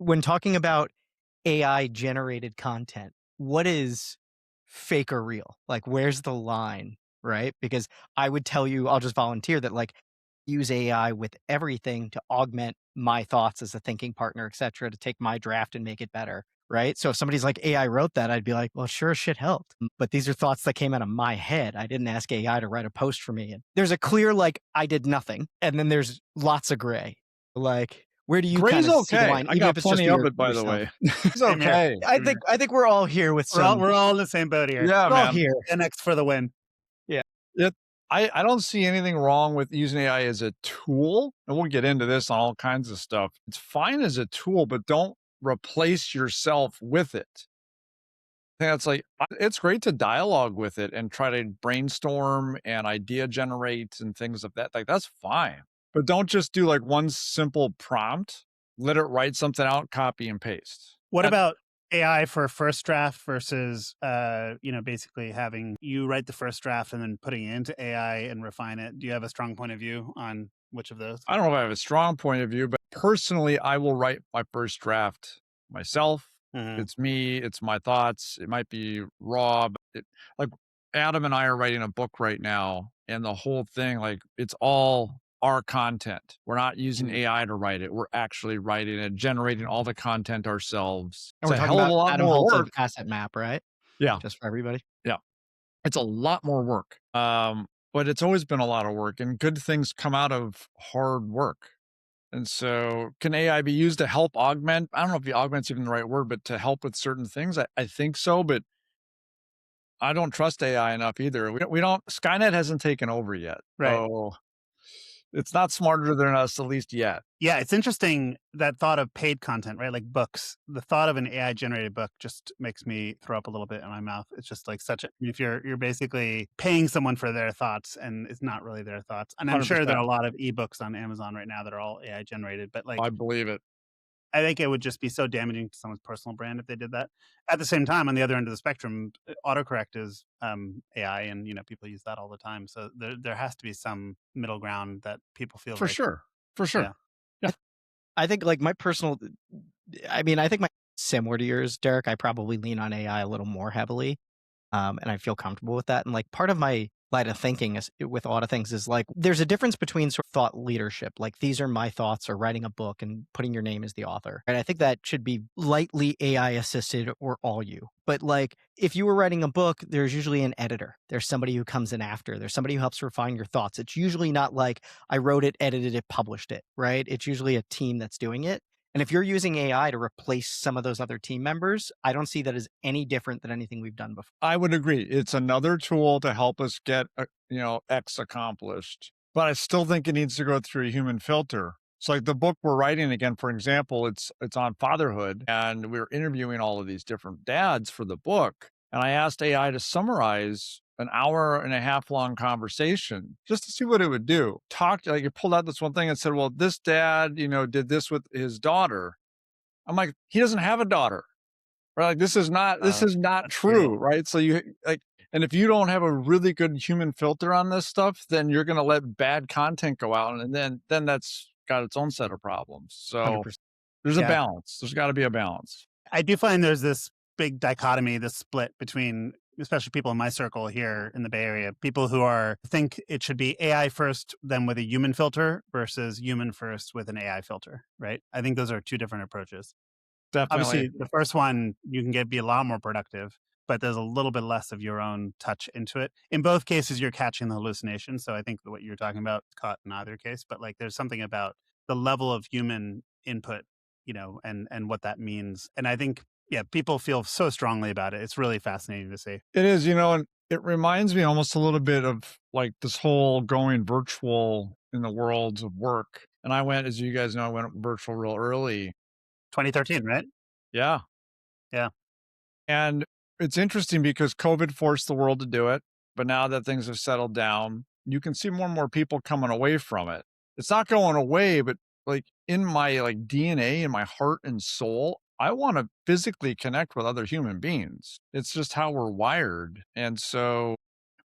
when talking about AI generated content, what is fake or real? Like, where's the line, right? Because I would tell you, I'll just volunteer that like use AI with everything to augment my thoughts as a thinking partner, et cetera, to take my draft and make it better. Right. So if somebody's like AI wrote that, I'd be like, well, sure as shit helped. But these are thoughts that came out of my head. I didn't ask AI to write a post for me. And there's a clear, like, I did nothing. And then there's lots of gray. Like, where do you kind Gray's of see the okay. line, I even got if it's just plenty for of it, by the yourself? way. It's Same here. okay. I think we're all here with some. We're all in the same boat here. Yeah, We're all man. here. 10x for the win. I don't see anything wrong with using AI as a tool, and we'll get into this on all kinds of stuff. It's fine as a tool, but don't replace yourself with it. I think that's like, it's great to dialogue with it and try to brainstorm and idea generate and things of that. Like, that's fine. But don't just do like one simple prompt, let it write something out, copy and paste. What That- about AI for first draft versus, basically having you write the first draft and then putting it into AI and refine it? Do you have a strong point of view on which of those? I don't know if I have a strong point of view, but personally, I will write my first draft myself. Mhm. It's me, it's my thoughts. It might be raw. But like Adam and I are writing a book right now, and the whole thing, like, it's all our content. We're not using AI to write it. We're actually writing it, generating all the content ourselves. And It's we're a talking hell of about a lot Adam more Holt's work. asset map, right? Yeah. Just for everybody. It's a lot more work. But it's always been a lot of work, and good things come out of hard work. And so can AI be used to help augment? I don't know if the augment's even the right word, but to help with certain things, I think so, but I don't trust AI enough either. We don't Skynet hasn't taken over yet. Right. So it's not smarter than us, at least yet. Yeah, it's interesting, that thought of paid content, right? Like books. The thought of an AI generated book just makes me throw up a little bit in my mouth. It's just like if you're basically paying someone for their thoughts and it's not really their thoughts. And I'm sure there are 100%. a lot of ebooks on Amazon right now that are all AI generated, but like I believe it. I think it would just be so damaging to someone's personal brand if they did that. At the same time, on the other end of the spectrum, autocorrect is AI, and people use that all the time. So there has to be some middle ground that people feel For like, sure. For sure. Yeah. Yeah. I think like my personal, I think my similar to yours, Derek, I probably lean on AI a little more heavily. And I feel comfortable with that. And like part of my line of thinking is with a lot of things is like there's a difference between sort of thought leadership, like these are my thoughts, or writing a book and putting your name as the author. And I think that should be lightly AI assisted or all you. But like if you were writing a book, there's usually an editor. There's somebody who comes in after. There's somebody who helps refine your thoughts. It's usually not like I wrote it, edited it, published it, right? It's usually a team that's doing it. And if you're using AI to replace some of those other team members, I don't see that as any different than anything we've done before. I would agree. It's another tool to help us get, X accomplished. But I still think it needs to go through a human filter. So like the book we're writing, again, for example, it's on fatherhood, and we were interviewing all of these different dads for the book. And I asked AI to summarize an hour and a half long conversation just to see what it would do. It pulled out this one thing and said, well, this dad, did this with his daughter. I'm like, he doesn't have a daughter. Right? Like this is not true, right? So and if you don't have a really good human filter on this stuff, then you're going to let bad content go out, and then that's got its own set of problems. So 100%. there's a Yeah. balance. There's got to be a balance. I do find there's this big dichotomy, this split between, especially people in my circle here in the Bay Area, people who think it should be AI first, then with a human filter, versus human first with an AI filter, right? I think those are two different approaches. Definitely. Obviously, the first one, you can be a lot more productive, but there's a little bit less of your own touch into it. In both cases, you're catching the hallucination. So I think what you're talking about caught in either case, but like there's something about the level of human input, and what that means. And I think, people feel so strongly about it. It's really fascinating to see. It is, and it reminds me almost a little bit of like this whole going virtual in the world of work. And as you guys know, I went virtual real early. 2013, right? Yeah. Yeah. And it's interesting because COVID forced the world to do it. But now that things have settled down, you can see more and more people coming away from it. It's not going away, but like in my like DNA, in my heart and soul, I want to physically connect with other human beings. It's just how we're wired. And so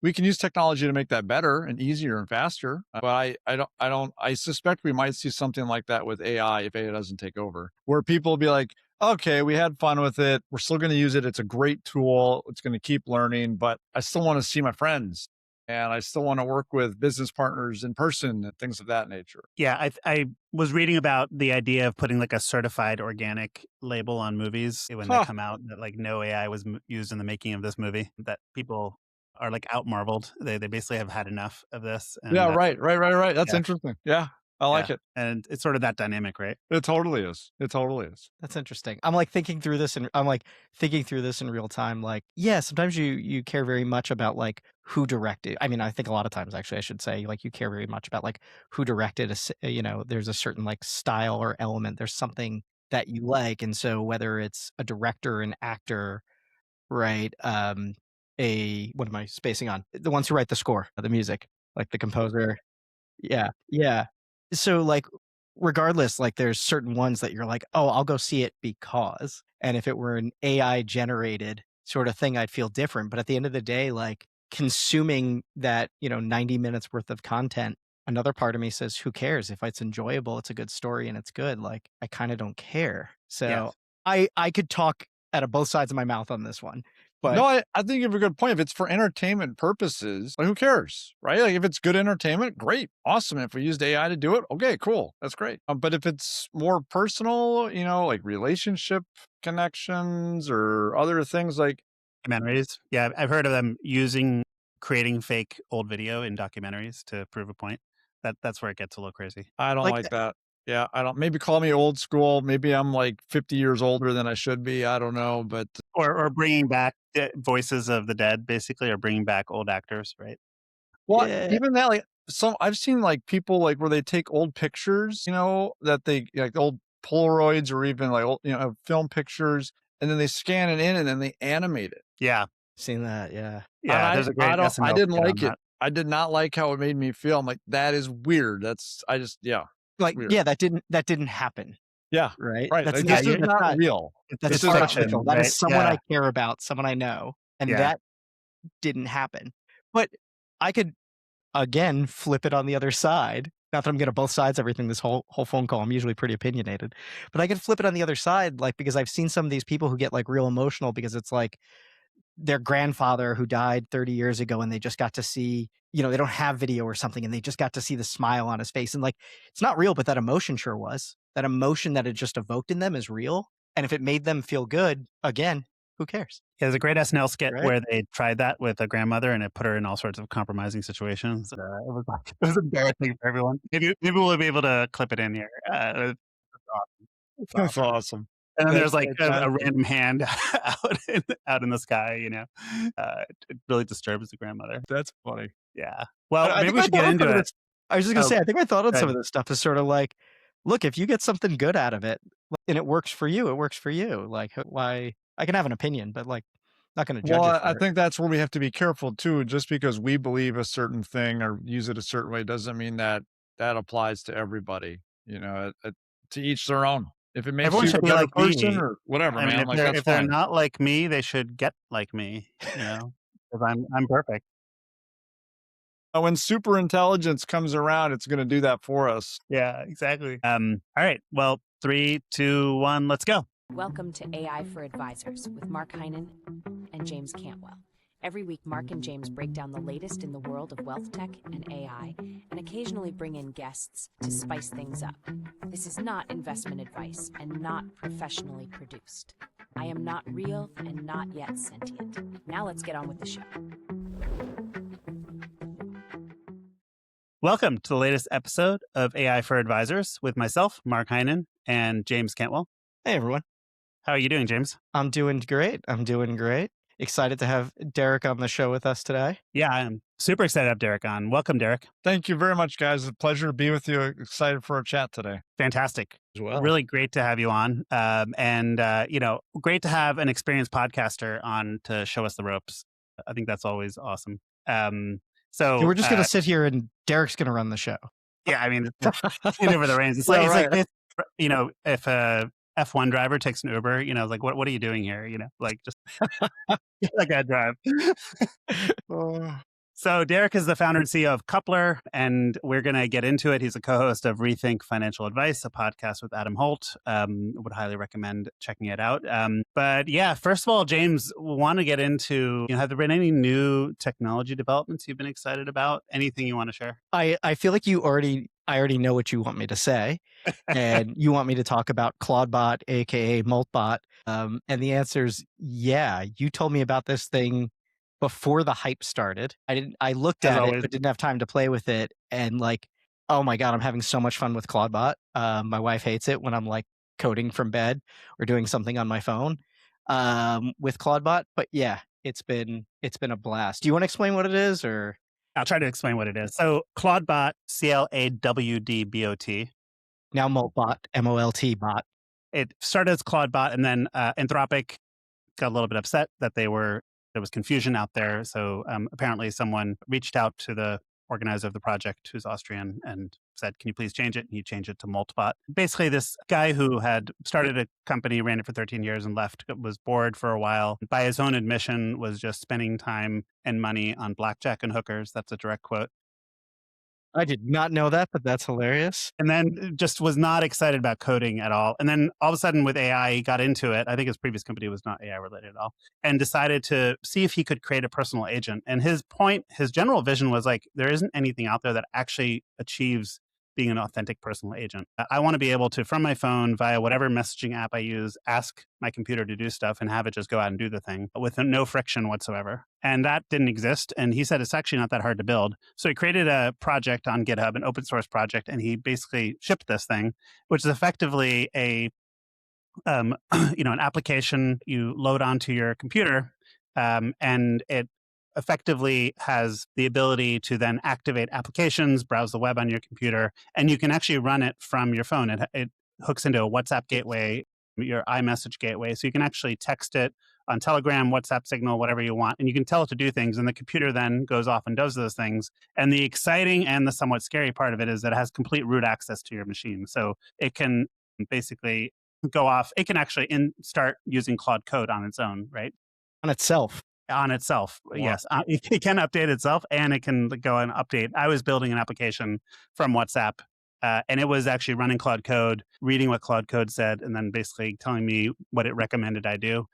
we can use technology to make that better and easier and faster. But I suspect we might see something like that with AI if AI doesn't take over, where people will be like, okay, we had fun with it. We're still going to use it. It's a great tool. It's going to keep learning, but I still want to see my friends and I still want to work with business partners in person and things of that nature. Yeah, I was reading about the idea of putting like a certified organic label on movies when they come out, that like no AI was used in the making of this movie, that people are like out marveled. They basically have had enough of this. And Yeah, right. That's yeah, interesting. Yeah, I like yeah. it. And it's sort of that dynamic, right? It totally is. It totally is. That's interesting. I'm like thinking through this and I'm like thinking through this in real time. Like, yeah, sometimes you care very much about like who directed. I mean, I think a lot of times actually I should say like you care very much about like who directed you know, there's a certain like style or element. There's something that you like. And so whether it's a director, an actor, right? What am I spacing on? The ones who write the score, the music, like the composer. Yeah, yeah. So, like, regardless, like, there's certain ones that you're like, "Oh, I'll go see it because," and if it were an AI generated sort of thing, I'd feel different, but at the end of the day, like, consuming that, 90 minutes worth of content, another part of me says, "Who cares? If it's enjoyable, it's a good story, and it's good." Like, I kinda don't care. Yeah. So, I could talk out of both sides of my mouth on this one, but No, I think you have a good point. If it's for entertainment purposes, like who cares, right? Like if it's good entertainment, great, awesome. If we used AI to do it, okay, cool, that's great. But if it's more personal, like relationship connections or other things, like Documentaries. Yeah, I've heard of them creating fake old video in documentaries to prove a point. That's where it gets a little crazy. I don't like like that. Yeah, I don't. Maybe call me old school. Maybe I'm like 50 years older than I should be. I don't know, but Or bringing back voices of the dead, basically, or bringing back old actors, right? well, yeah. even that, like, so I've seen like people like where they take old pictures, that they like old Polaroids or even like old, film pictures, and then they scan it in and then they animate it. Yeah. Seen that, yeah. And Yeah, there's a I great don't, I SNL didn't skit on like it. that. I did not like how it made me feel. I'm like, that is weird. Yeah, it's Like, weird. yeah, that didn't happen, Yeah, right? right. That's Like not this is you're that's not not real. It's that's This is not real. fictional. fiction, That is right? someone I Yeah. care about, someone I know, and Yeah. that didn't happen. But I could, again, flip it on the other side. Not that I'm gonna both sides everything this whole phone call. I'm usually pretty opinionated. But I could flip it on the other side, like, because I've seen some of these people who get, like, real emotional because it's like their grandfather who died 30 years ago and they just got to see, they don't have video or something and they just got to see the smile on his face. And like, it's not real, but that emotion sure was. That emotion that it just evoked in them is real. And if it made them feel good, again, who cares? Yeah, there's a great SNL skit Right? where they tried that with a grandmother and it put her in all sorts of compromising situations. It was embarrassing for everyone. Maybe we'll be able to clip it in here. It's awesome. It's That's awesome. awesome. And then That's there's like a fantastic. random hand out in the sky. It really disturbs the grandmother. That's funny. Yeah. And Well, I maybe think we my should get thought on into some of it. this, I was just gonna Oh, say, I think my thought on some good. of this stuff is sort of like, look, if you get something good out of it and it works for you, it works for you. Like, why? I can have an opinion, but like, not going to Well, judge it I for it. think that's where we have to be careful too. Just because we believe a certain thing or use it a certain way doesn't mean that that applies to everybody. To each their own. If it makes Everyone you should a be better like person me. or whatever, I mean, man, like that's if they're fine. not like me, they should get like me. Because I'm perfect. When super intelligence comes around, it's going to do that for us. Yeah, exactly. All right. Well, 3, 2, 1, let's go. Welcome to AI for Advisors with Mark Heynen and James Cantwell. Every week, Mark and James break down the latest in the world of wealth tech and AI, and occasionally bring in guests to spice things up. This is not investment advice and not professionally produced. I am not real and not yet sentient. Now let's get on with the show. Welcome to the latest episode of AI for Advisors with myself, Mark Heynen, and James Cantwell. Hey, everyone. How are you doing, James? I'm doing great. Excited to have Derek on the show with us today. Yeah, I'm super excited to have Derek on. Welcome, Derek. Thank you very much, guys. It's a pleasure to be with you. Excited for our chat today. Fantastic. As well. Really great to have you on. Great to have an experienced podcaster on to show us the ropes. I think that's always awesome. So we're just going to sit here and Derek's going to run the show. Yeah, I mean, hand over the reins. It's like, right. it's like this, if a F1 driver takes an Uber, like, what are you doing here? Like, just let that guy drive. So Derek is the founder and CEO of Couplr, and we're going to get into it. He's a co-host of Rethink Financial Advice, a podcast with Adam Holt. Would highly recommend checking it out. But yeah, first of all, James, want to get into, have there been any new technology developments you've been excited about? Anything you want to share? I feel like I already know what you want me to say, and you want me to talk about Claudebot, aka Moltbot. And the answer is yeah. You told me about this thing before the hype started. I looked As at it, always. but didn't have time to play with it. And like, oh my God, I'm having so much fun with Claudebot. My wife hates it when I'm like coding from bed or doing something on my phone with Claudebot. But yeah, it's been a blast. Do you want to explain what it is, or? I'll try to explain what it is. So Claudebot, Clawdbot. Now Moltbot, MOLT bot. It started as Claudebot, and then Anthropic got a little bit upset that there was confusion out there. So apparently someone reached out to the organizer of the project, who's Austrian, and said, can you please change it? And he changed it to Moltbot. Basically, this guy who had started a company, ran it for 13 years and left, was bored for a while. By his own admission, was just spending time and money on blackjack and hookers. That's a direct quote. I did not know that, but that's hilarious. And then just was not excited about coding at all. And then all of a sudden with AI, he got into it. I think his previous company was not AI related at all, and decided to see if he could create a personal agent. And his general vision was like, there isn't anything out there that actually achieves being an authentic personal agent. I want to be able to, from my phone, via whatever messaging app I use, ask my computer to do stuff and have it just go out and do the thing with no friction whatsoever. And that didn't exist. And he said it's actually not that hard to build. So he created a project on GitHub, an open source project, and he basically shipped this thing, which is effectively an application you load onto your computer, and it effectively has the ability to then activate applications, browse the web on your computer, and you can actually run it from your phone. It hooks into a WhatsApp gateway, your iMessage gateway, so you can actually text it on Telegram, WhatsApp Signal, whatever you want, and you can tell it to do things, and the computer then goes off and does those things. And the exciting and the somewhat scary part of it is that it has complete root access to your machine. So it can basically go off. It can actually start using Claude code on its own, right? On itself. On itself, Wow. yes. It can update itself, and it can go and update. I was building an application from WhatsApp, and it was actually running Claude code, reading what Claude code said, and then basically telling me what it recommended I do.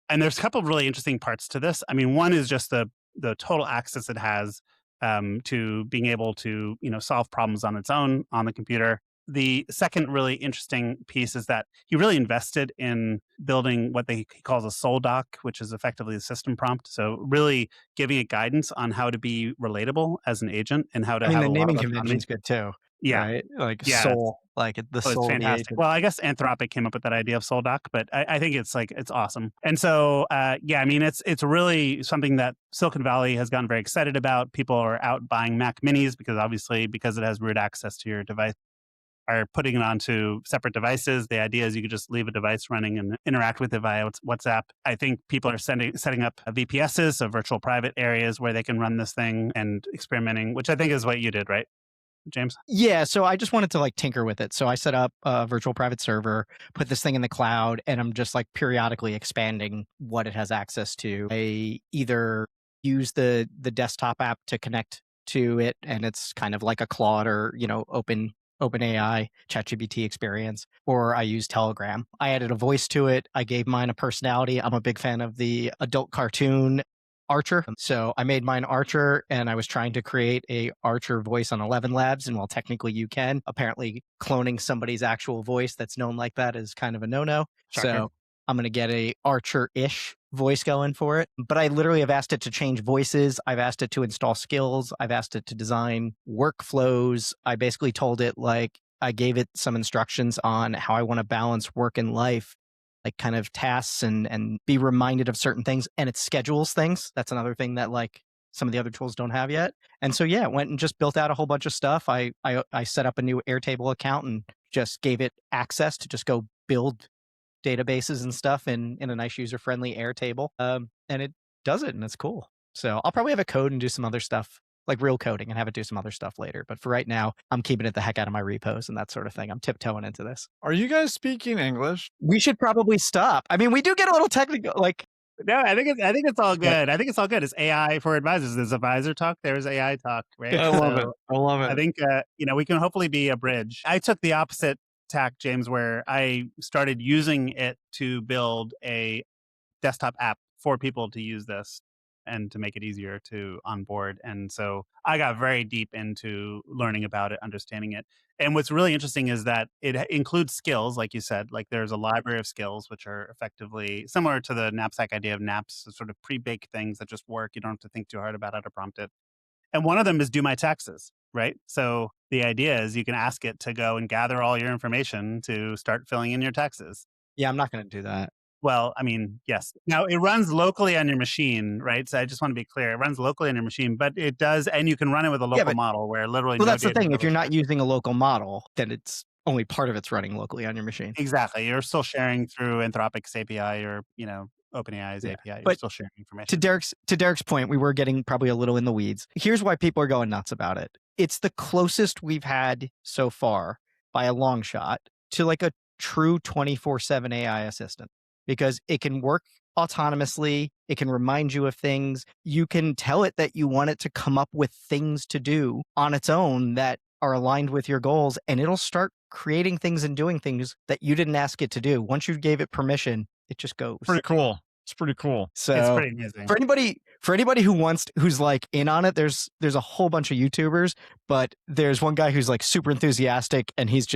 And there's a couple of really interesting parts to this. I mean, one is just the total access it has to being able to solve problems on its own on the computer. The second really interesting piece is that he really invested in building what he calls a soul doc, which is effectively a system prompt. So really giving it guidance on how to be relatable as an agent and how to I mean, have the a lot naming of autonomy. convention's good too. Yeah. Right? Like Yeah. soul, like the Oh, soul it's of the fantastic. agent. Well, I guess Anthropic came up with that idea of soul doc, but I think it's awesome. And so, I mean, it's really something that Silicon Valley has gotten very excited about. People are out buying Mac Minis because it has root access to your device, are putting it onto separate devices. The idea is you could just leave a device running and interact with it via WhatsApp. I think people are setting up VPSs, so virtual private areas where they can run this thing and experimenting, which I think is what you did, right, James? Yeah, so I just wanted to like tinker with it. So I set up a virtual private server, put this thing in the cloud, and I'm just like periodically expanding what it has access to. I either use the desktop app to connect to it, and it's kind of like a Claude or OpenAI ChatGPT experience, or I use Telegram. I added a voice to it. I gave mine a personality. I'm a big fan of the adult cartoon Archer. So I made mine Archer, and I was trying to create a Archer voice on 11 Labs. And while technically you can, apparently cloning somebody's actual voice that's known like that is kind of a no-no. Shocker. So I'm going to get a Archer-ish voice going for it. But I literally have asked it to change voices. I've asked it to install skills. I've asked it to design workflows. I basically told it, like, I gave it some instructions on how I want to balance work and life, like kind of tasks and be reminded of certain things. And it schedules things. That's another thing that like some of the other tools don't have yet. And so, yeah, went and just built out a whole bunch of stuff. I set up a new Airtable account and just gave it access to just go build databases and stuff in a nice user-friendly Airtable. And it does it, and it's cool. So I'll probably have a code and do some other stuff, like real coding, and have it do some other stuff later. But for right now, I'm keeping it the heck out of my repos and that sort of thing. I'm tiptoeing into this. Are you guys speaking English? We should probably stop. I mean, we do get a little technical. Like, No, I think it's all But good. I think it's all good. It's AI for advisors. There's advisor talk. There's AI talk, right? I love it. So I love I it. think we can hopefully be a bridge. I took the opposite tack, James, where I started using it to build a desktop app for people to use this and to make it easier to onboard. And so I got very deep into learning about it, understanding it. And what's really interesting is that it includes skills, like you said, like there's a library of skills, which are effectively similar to the knapsack idea of naps, sort of pre-baked things that just work. You don't have to think too hard about how to prompt it. And one of them is do my taxes, right? So the idea is you can ask it to go and gather all your information to start filling in your taxes. yeah, I'm not going to do that. Well, I mean, yes. Now it runs locally on your machine, right? So I just want to be clear. It runs locally on your machine, but it does, and you can run it with a Yeah, local but model where literally well, no that's the data is thing. If ever you're not shared. using a local model, then it's only part of it's running locally on your machine. Exactly. You're still sharing through Anthropic's API or, OpenAI's Yeah. API. You're But still sharing to information. Derek's point, we were getting probably a little in the weeds. Here's why people are going nuts about it. It's the closest we've had so far by a long shot to like a true 24/7 AI assistant because it can work autonomously, it can remind you of things, you can tell it that you want it to come up with things to do on its own that are aligned with your goals, and it'll start creating things and doing things that you didn't ask it to do. Once you gave it permission, it just goes. Pretty cool. It's pretty cool. It's So pretty amazing. for anybody who's like in on it, there's a whole bunch of YouTubers, but there's one guy who's like super enthusiastic and he's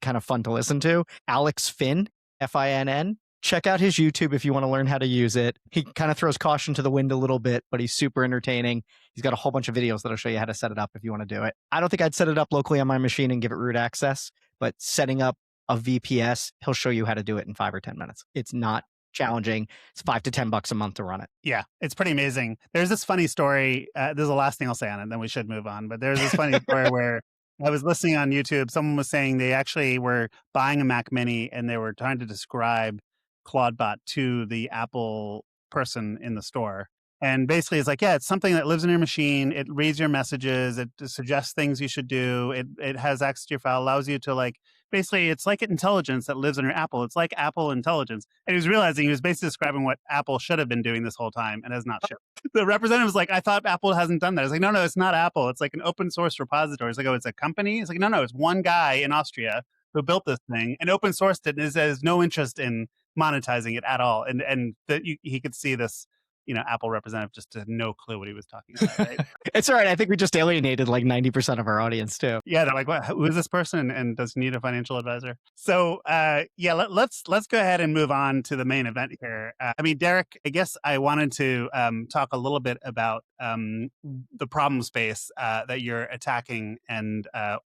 kind of fun to listen to. Alex Finn, Finn. Check out his YouTube if you want to learn how to use it. He kind of throws caution to the wind a little bit, but he's super entertaining. He's got a whole bunch of videos that'll show you how to set it up if you want to do it. I don't think I'd set it up locally on my machine and give it root access, but setting up a VPS, he'll show you how to do it in 5 or 10 minutes. It's not challenging. It's $5 to $10 a month to run it. Yeah, it's pretty amazing. There's this funny story. This is the last thing I'll say on it, then we should move on. But there's this funny story where I was listening on YouTube. Someone was saying they actually were buying a Mac Mini and they were trying to describe Claudebot to the Apple person in the store. And basically, it's like, yeah, it's something that lives in your machine. It reads your messages. It suggests things you should do. It has access to your file, allows you to like, basically, it's like intelligence that lives in your Apple. It's like Apple intelligence. And he was realizing he was basically describing what Apple should have been doing this whole time and has not shown. The representative was like, I thought Apple hasn't done that. I was like, no, it's not Apple. It's like an open source repository. It's like, oh, it's a company? It's like, no, it's one guy in Austria who built this thing and open sourced it and has no interest in monetizing it at all. And that he could see this, Apple representative just had no clue what he was talking about, right? It's all right. I think we just alienated like 90% of our audience too. Yeah, they're like, what, who is this person and does he need a financial advisor? So let's go ahead and move on to the main event here. Derek, I guess I wanted to talk a little bit about the problem space that you're attacking and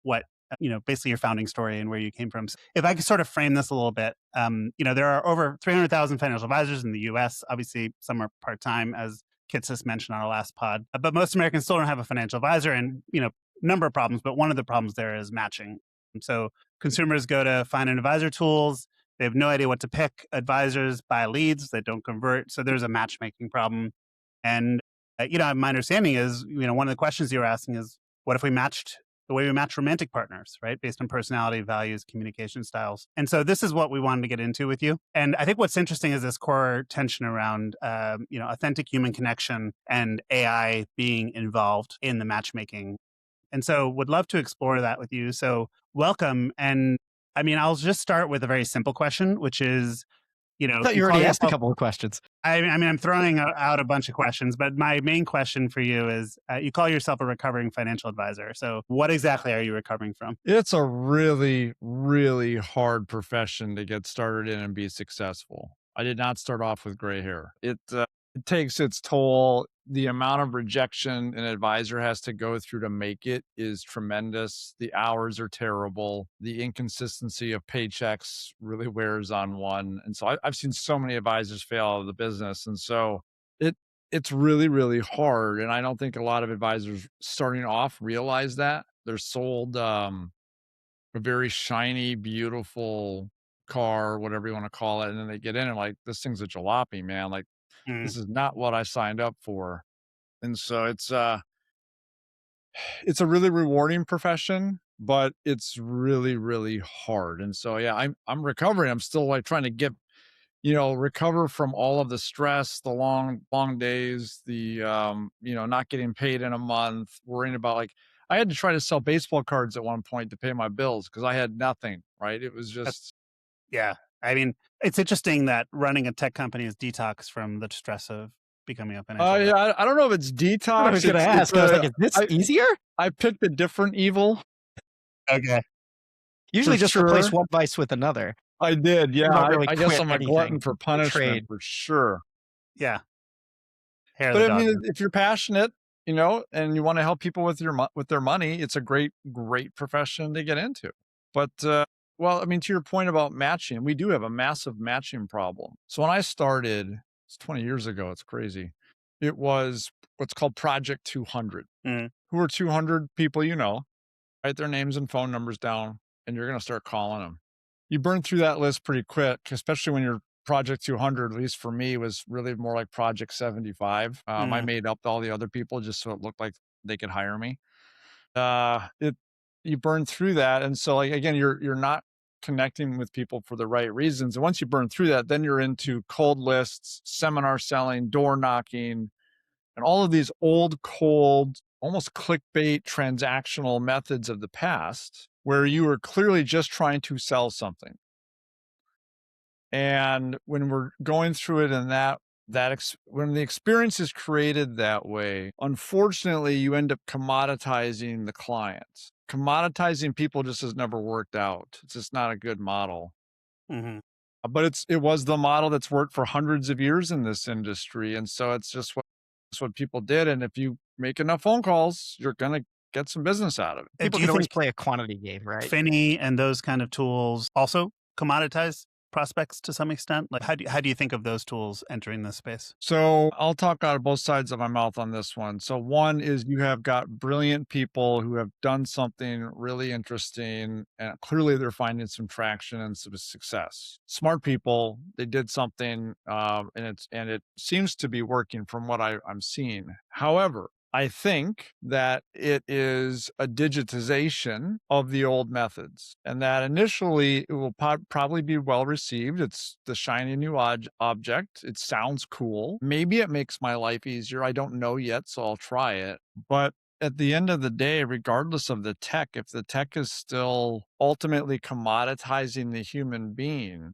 what basically your founding story and where you came from. So if I could sort of frame this a little bit, there are over 300,000 financial advisors in the US. Obviously, some are part-time, as Kitsis mentioned on our last pod, but most Americans still don't have a financial advisor and, number of problems, but one of the problems there is matching. And so consumers go to find an advisor tools. They have no idea what to pick. Advisors buy leads. They don't convert. So there's a matchmaking problem. And, my understanding is, one of the questions you were asking is, what if we matched the way we match romantic partners, right? Based on personality, values, communication styles. And so this is what we wanted to get into with you. And I think what's interesting is this core tension around, authentic human connection and AI being involved in the matchmaking. And so would love to explore that with you. So welcome. And I'll just start with a very simple question, which is, I thought you already asked a couple of questions. I'm throwing out a bunch of questions, but my main question for you is, you call yourself a recovering financial advisor. So what exactly are you recovering from? It's a really, really hard profession to get started in and be successful. I did not start off with gray hair. It takes its toll. The amount of rejection an advisor has to go through to make it is tremendous. The hours are terrible. The inconsistency of paychecks really wears on one. And so I've seen so many advisors fail out of the business. And so it's really, really hard. And I don't think a lot of advisors starting off realize that. They're sold a very shiny, beautiful car, whatever you want to call it. And then they get in and like, this thing's a jalopy, man. Like, this is not what I signed up for. And so it's a really rewarding profession, but it's really, really hard. And so, yeah, I'm recovering. I'm still like trying to get, recover from all of the stress, the long days, the not getting paid in a month, worrying about like I had to try to sell baseball cards at one point to pay my bills because I had nothing, right? It was just Yeah. I mean, it's interesting that running a tech company is detox from the stress of becoming a financial yeah, I don't know if it's I detox. was gonna It's ask. I was like, is this I easier? I picked a different evil Okay. for Usually just replace sure. one vice with another. I did. You Yeah, don't really I guess quit I'm a glutton anything. for You punishment trade. for sure. Yeah. Hair of But the I dog. mean, if you're passionate, and you want to help people with with their money, it's a great profession to get into. But well, I mean, to your point about matching, we do have a massive matching problem. So when I started, it's 20 years ago. It's crazy. It was what's called Project 200. Mhm. Who are 200 people write their names and phone numbers down, and you're going to start calling them. You burn through that list pretty quick, especially when you're Project 200, at least for me, was really more like Project 75. I Mhm. made up all the other people just so it looked like they could hire me. You burn through that, and so like again, you're not connecting with people for the right reasons. And once you burn through that, then you're into cold lists, seminar selling, door knocking, and all of these old, cold, almost clickbait transactional methods of the past where you are clearly just trying to sell something. And when we're going through it in when the experience is created that way, unfortunately, you end up commoditizing the clients. Commoditizing people just has never worked out. It's just not a good model. Mhm. But it was the model that's worked for hundreds of years in this industry, and so it's what people did. And if you make enough phone calls, you're gonna get some business out of it. People Do you can always think play a quantity game, right? Finney and those kind of tools also commoditize prospects to some extent? Like, how do you think of those tools entering this space? So I'll talk out of both sides of my mouth on this one. So one is you have got brilliant people who have done something really interesting, and clearly they're finding some traction and some success. Smart people, they did something, and it seems to be working from what I'm seeing. However, I think that it is a digitization of the old methods, and that initially it will probably be well received. It's the shiny new object. It sounds cool. Maybe it makes my life easier. I don't know yet, so I'll try it. But at the end of the day, regardless of the tech, if the tech is still ultimately commoditizing the human being,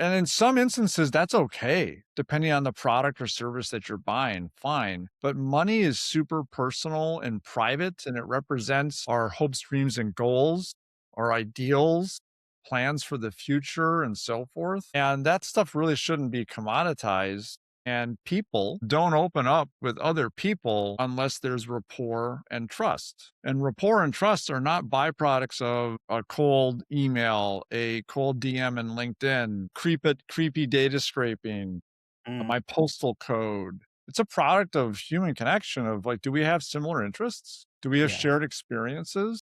and in some instances, that's okay, depending on the product or service that you're buying, fine. But money is super personal and private, and it represents our hopes, dreams, and goals, our ideals, plans for the future, and so forth. And that stuff really shouldn't be commoditized. And people don't open up with other people unless there's rapport and trust. And rapport and trust are not byproducts of a cold email, a cold DM in LinkedIn, creepy data scraping, Mm. my postal code. It's a product of human connection of like, do we have similar interests? Do we have Yeah. shared experiences?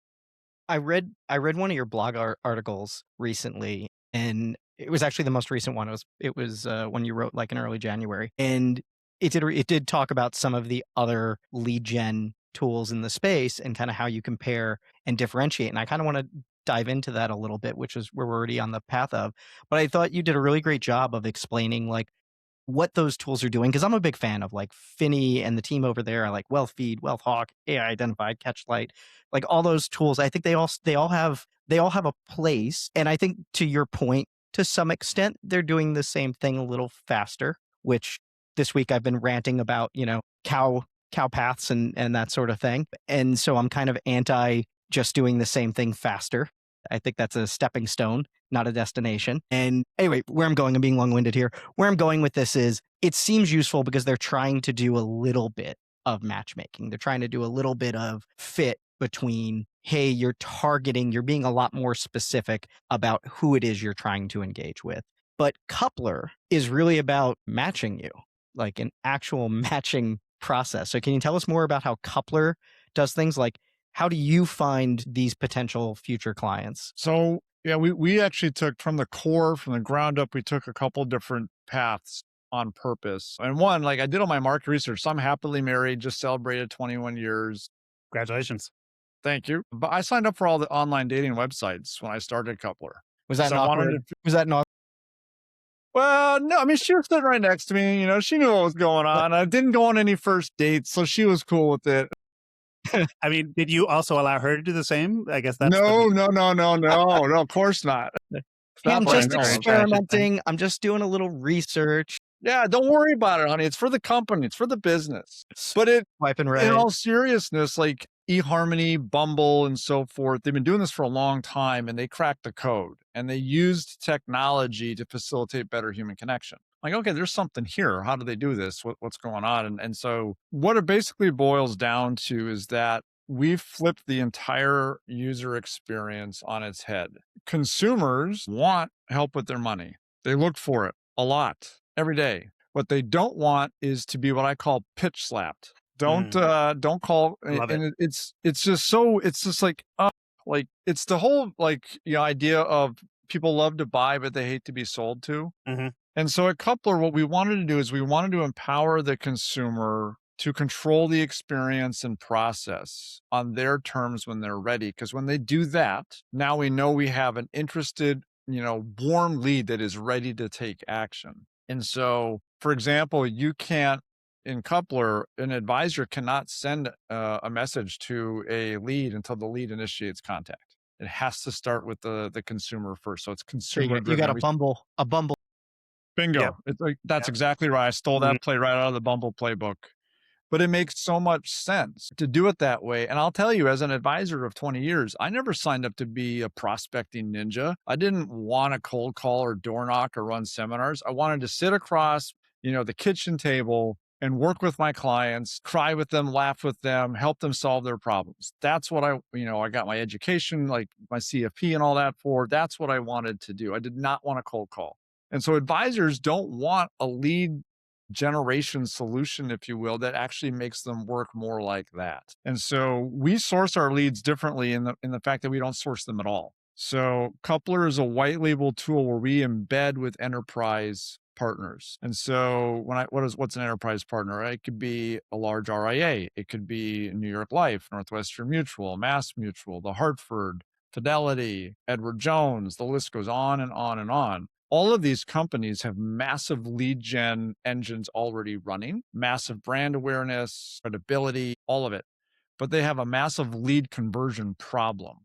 I read one of your blog articles recently, and it was actually the most recent one. It was when you wrote like in early January, and it did talk about some of the other lead gen tools in the space and kind of how you compare and differentiate. And I kind of want to dive into that a little bit, which is where we're already on the path of. But I thought you did a really great job of explaining like what those tools are doing, because I'm a big fan of like Finney and the team over there. I like WealthFeed, WealthHawk, AI Identified, Catchlight, like all those tools. I think they all have a place. And I think to your point, to some extent, they're doing the same thing a little faster. Which this week I've been ranting about, cow paths and that sort of thing. And so I'm kind of anti just doing the same thing faster. I think that's a stepping stone, not a destination. And anyway, where I'm going, I'm being long-winded here. Where I'm going with this is it seems useful because they're trying to do a little bit of matchmaking. They're trying to do a little bit of fit between, hey, you're being a lot more specific about who it is you're trying to engage with. But Couplr is really about matching you, like an actual matching process. So can you tell us more about how Couplr does things? Like, how do you find these potential future clients? So yeah, we actually took from the ground up, we took a couple different paths on purpose. And one, like I did all my market research. So I'm happily married, just celebrated 21 years. Congratulations. Thank you. But I signed up for all the online dating websites when I started Couplr. Was that So an I wanted awkward? Was that an Well, no, I mean, she was sitting right next to me. You know, she knew what was going on. I didn't go on any first dates, so she was cool with it. I mean, did you also allow her to do the same? I guess that's No, of course not. Hey, I'm Not that I just know of. experimenting. I'm just doing a little research. Yeah, don't worry about it, honey. It's for the company. It's for the business. But Swiping in right. all seriousness, like eHarmony, Bumble, and so forth, they've been doing this for a long time, and they cracked the code, and they used technology to facilitate better human connection. Like, okay, there's something here. How do they do this? What's going on? And so what it basically boils down to is that we've flipped the entire user experience on its head. Consumers want help with their money. They look for it a lot every day. What they don't want is to be what I call pitch slapped. Don't call. Love it. And it's just like it's the whole idea of people love to buy, but they hate to be sold to. Mhm. And so at Couplr, what we wanted to do is we wanted to empower the consumer to control the experience and process on their terms when they're ready. Because when they do that, now we know we have an interested, warm lead that is ready to take action. And so, for example, you can't, in Couplr, an advisor cannot send a message to a lead until the lead initiates contact. It has to start with the consumer first. So it's So consumer you got driven. a Bumble. Bingo. Yep. It's like, that's Yep. exactly right. I stole that play right out of the Bumble playbook. But it makes so much sense to do it that way. And I'll tell you, as an advisor of 20 years, I never signed up to be a prospecting ninja. I didn't want to cold call or door knock or run seminars. I wanted to sit across, the kitchen table and work with my clients, cry with them, laugh with them, help them solve their problems. That's what I got my education, like my CFP and all that for. That's what I wanted to do. I did not want to cold call. And so advisors don't want a lead generation solution, if you will, that actually makes them work more like that. And so we source our leads differently in the fact that we don't source them at all. So Couplr is a white label tool where we embed with enterprise partners. And so what's an enterprise partner? It could be a large RIA. It could be New York Life, Northwestern Mutual, Mass Mutual, The Hartford, Fidelity, Edward Jones. The list goes on and on and on. All of these companies have massive lead gen engines already running, massive brand awareness, credibility, all of it. But they have a massive lead conversion problem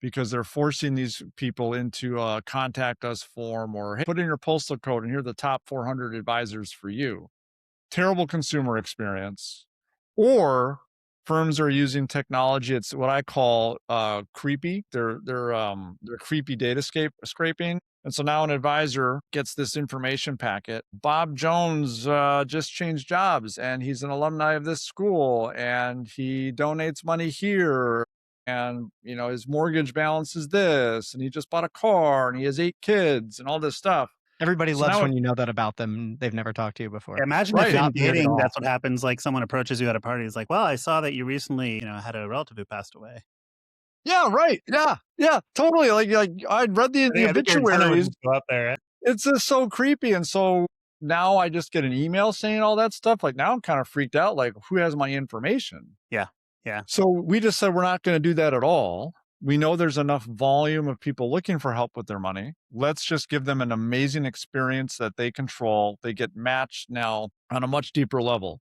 because they're forcing these people into a contact us form or, hey, put in your postal code and here are the top 400 advisors for you. Terrible consumer experience. Or firms are using technology. It's what I call creepy. They're creepy data scraping. And so now an advisor gets this information packet. Bob Jones just changed jobs and he's an alumni of this school and he donates money here. And, his mortgage balance is this and he just bought a car and he has 8 kids and all this stuff. Everybody So loves now when you know that about them. They've never talked to you before. Imagine Right. if in Not weird at dating, all. that's what happens. Like someone approaches you at a party. It's like, well, I saw that you recently, had a relative who passed away. Yeah, right. Yeah, totally. Like I'd read the I think your antenna would obituaries. just go up there. It's just so creepy. And so now I just get an email saying all that stuff. Like now I'm kind of freaked out. Like who has my information? Yeah. So we just said, we're not going to do that at all. We know there's enough volume of people looking for help with their money. Let's just give them an amazing experience that they control. They get matched now on a much deeper level.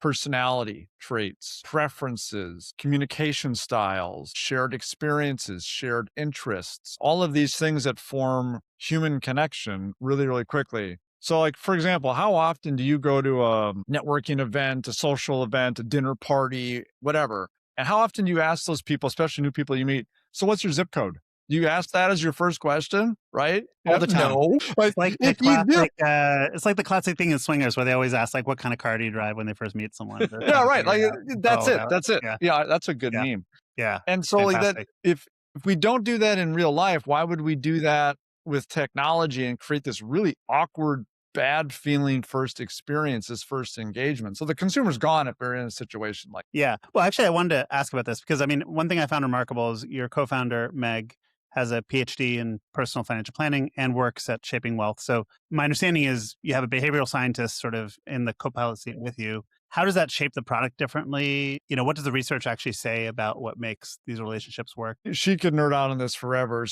Personality traits, preferences, communication styles, shared experiences, shared interests, all of these things that form human connection really, really quickly. So like, for example, how often do you go to a networking event, a social event, a dinner party, whatever? And how often do you ask those people, especially new people you meet, so what's your zip code? Do you ask that as your first question, right? All the time. No. It's like the if you do, classic. It's like the classic thing in swingers where they always ask, like, "What kind of car do you drive?" when they first meet someone. They're yeah, trying to right. figure Like it out. that's Oh, it. That's it. Yeah, Yeah, that's a good Yeah. meme. yeah. And so like that, Fantastic. if we don't do that in real life, why would we do that with technology and create this really awkward, bad feeling first experience, this first engagement? So the consumer's gone if they're in a situation like Yeah. Well, actually, I wanted to ask about this because, I mean, one thing I found remarkable is your co-founder, Meg, has a PhD in personal financial planning and works at Shaping Wealth. So my understanding is you have a behavioral scientist sort of in the co-pilot seat with you. How does that shape the product differently? What does the research actually say about what makes these relationships work? she could nerd out on this forever.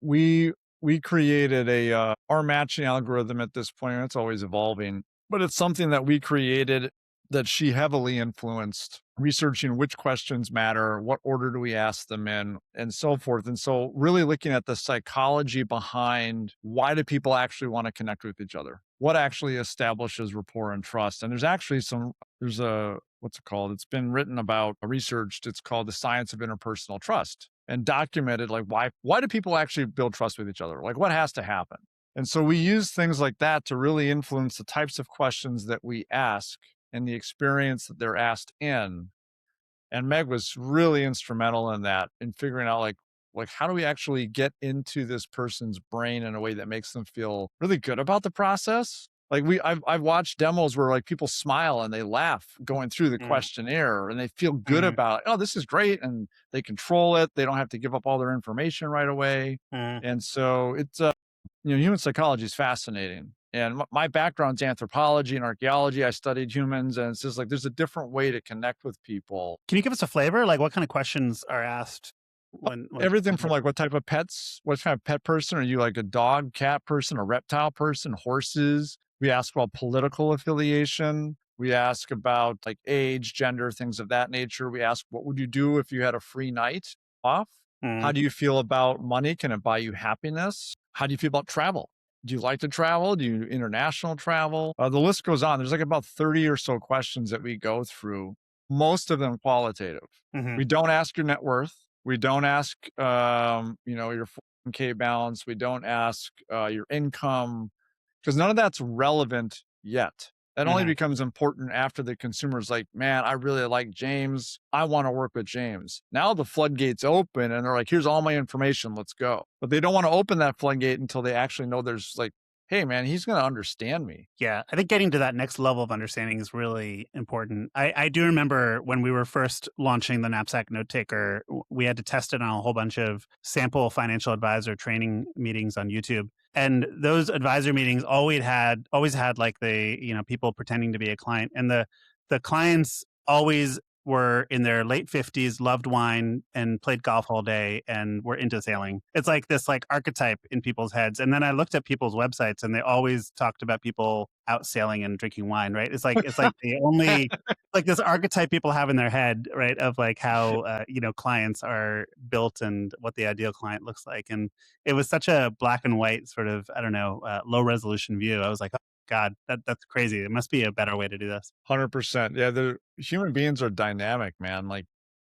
We we created our matching algorithm at this point, and it's always evolving, but it's something that we created that she heavily influenced, researching which questions matter, what order do we ask them in, and so forth. And so really looking at the psychology behind why do people actually want to connect with each other? What actually establishes rapport and trust? And there's a, what's it called? It's been written about, researched. It's called The Science of Interpersonal Trust, and documented like why do people actually build trust with each other? Like what has to happen? And so we use things like that to really influence the types of questions that we ask and the experience that they're asked in. And Meg was really instrumental in that, in figuring out like how do we actually get into this person's brain in a way that makes them feel really good about the process. Like I've watched demos where like people smile and they laugh going through the questionnaire and they feel good about, oh, this is great, and they control it. They don't have to give up all their information right away. And so it's human psychology is fascinating. And my background's anthropology and archaeology. I studied humans, and it's just like there's a different way to connect with people. Can you give us a flavor? Like what kind of questions are asked? When Everything from like what type of pets, what kind of pet person are you, like a dog, cat person, a reptile person, horses? We ask about political affiliation. We ask about like age, gender, things of that nature. We ask, what would you do if you had a free night off? How do you feel about money? Can it buy you happiness? How do you feel about travel? Do you like to travel? Do you international travel? The list goes on. There's like about 30 or so questions that we go through, most of them qualitative. We don't ask your net worth. We don't ask, your 401k balance. We don't ask your income, because none of that's relevant yet. That only becomes important after the consumer's like, man, I really like James. I want to work with James. Now the floodgates open and they're like, here's all my information. Let's go. But they don't want to open that floodgate until they actually know there's like, hey, man, he's going to understand me. Yeah, I think getting to that next level of understanding is really important. I do remember when we were first launching the Knapsack Note Taker, we had to test it on a whole bunch of sample financial advisor training meetings on YouTube. And those advisor meetings always had like the, people pretending to be a client. And the clients always were in their late 50s, loved wine and played golf all day and were into sailing. It's like this like archetype in people's heads. And then I looked at people's websites and they always talked about people out sailing and drinking wine, right? It's like the only like this archetype people have in their head, right? Of like how, clients are built and what the ideal client looks like. And it was such a black and white sort of, I don't know, low resolution view. I was like, God, that's crazy. There must be a better way to do this. 100%. Yeah, the human beings are dynamic, man. Like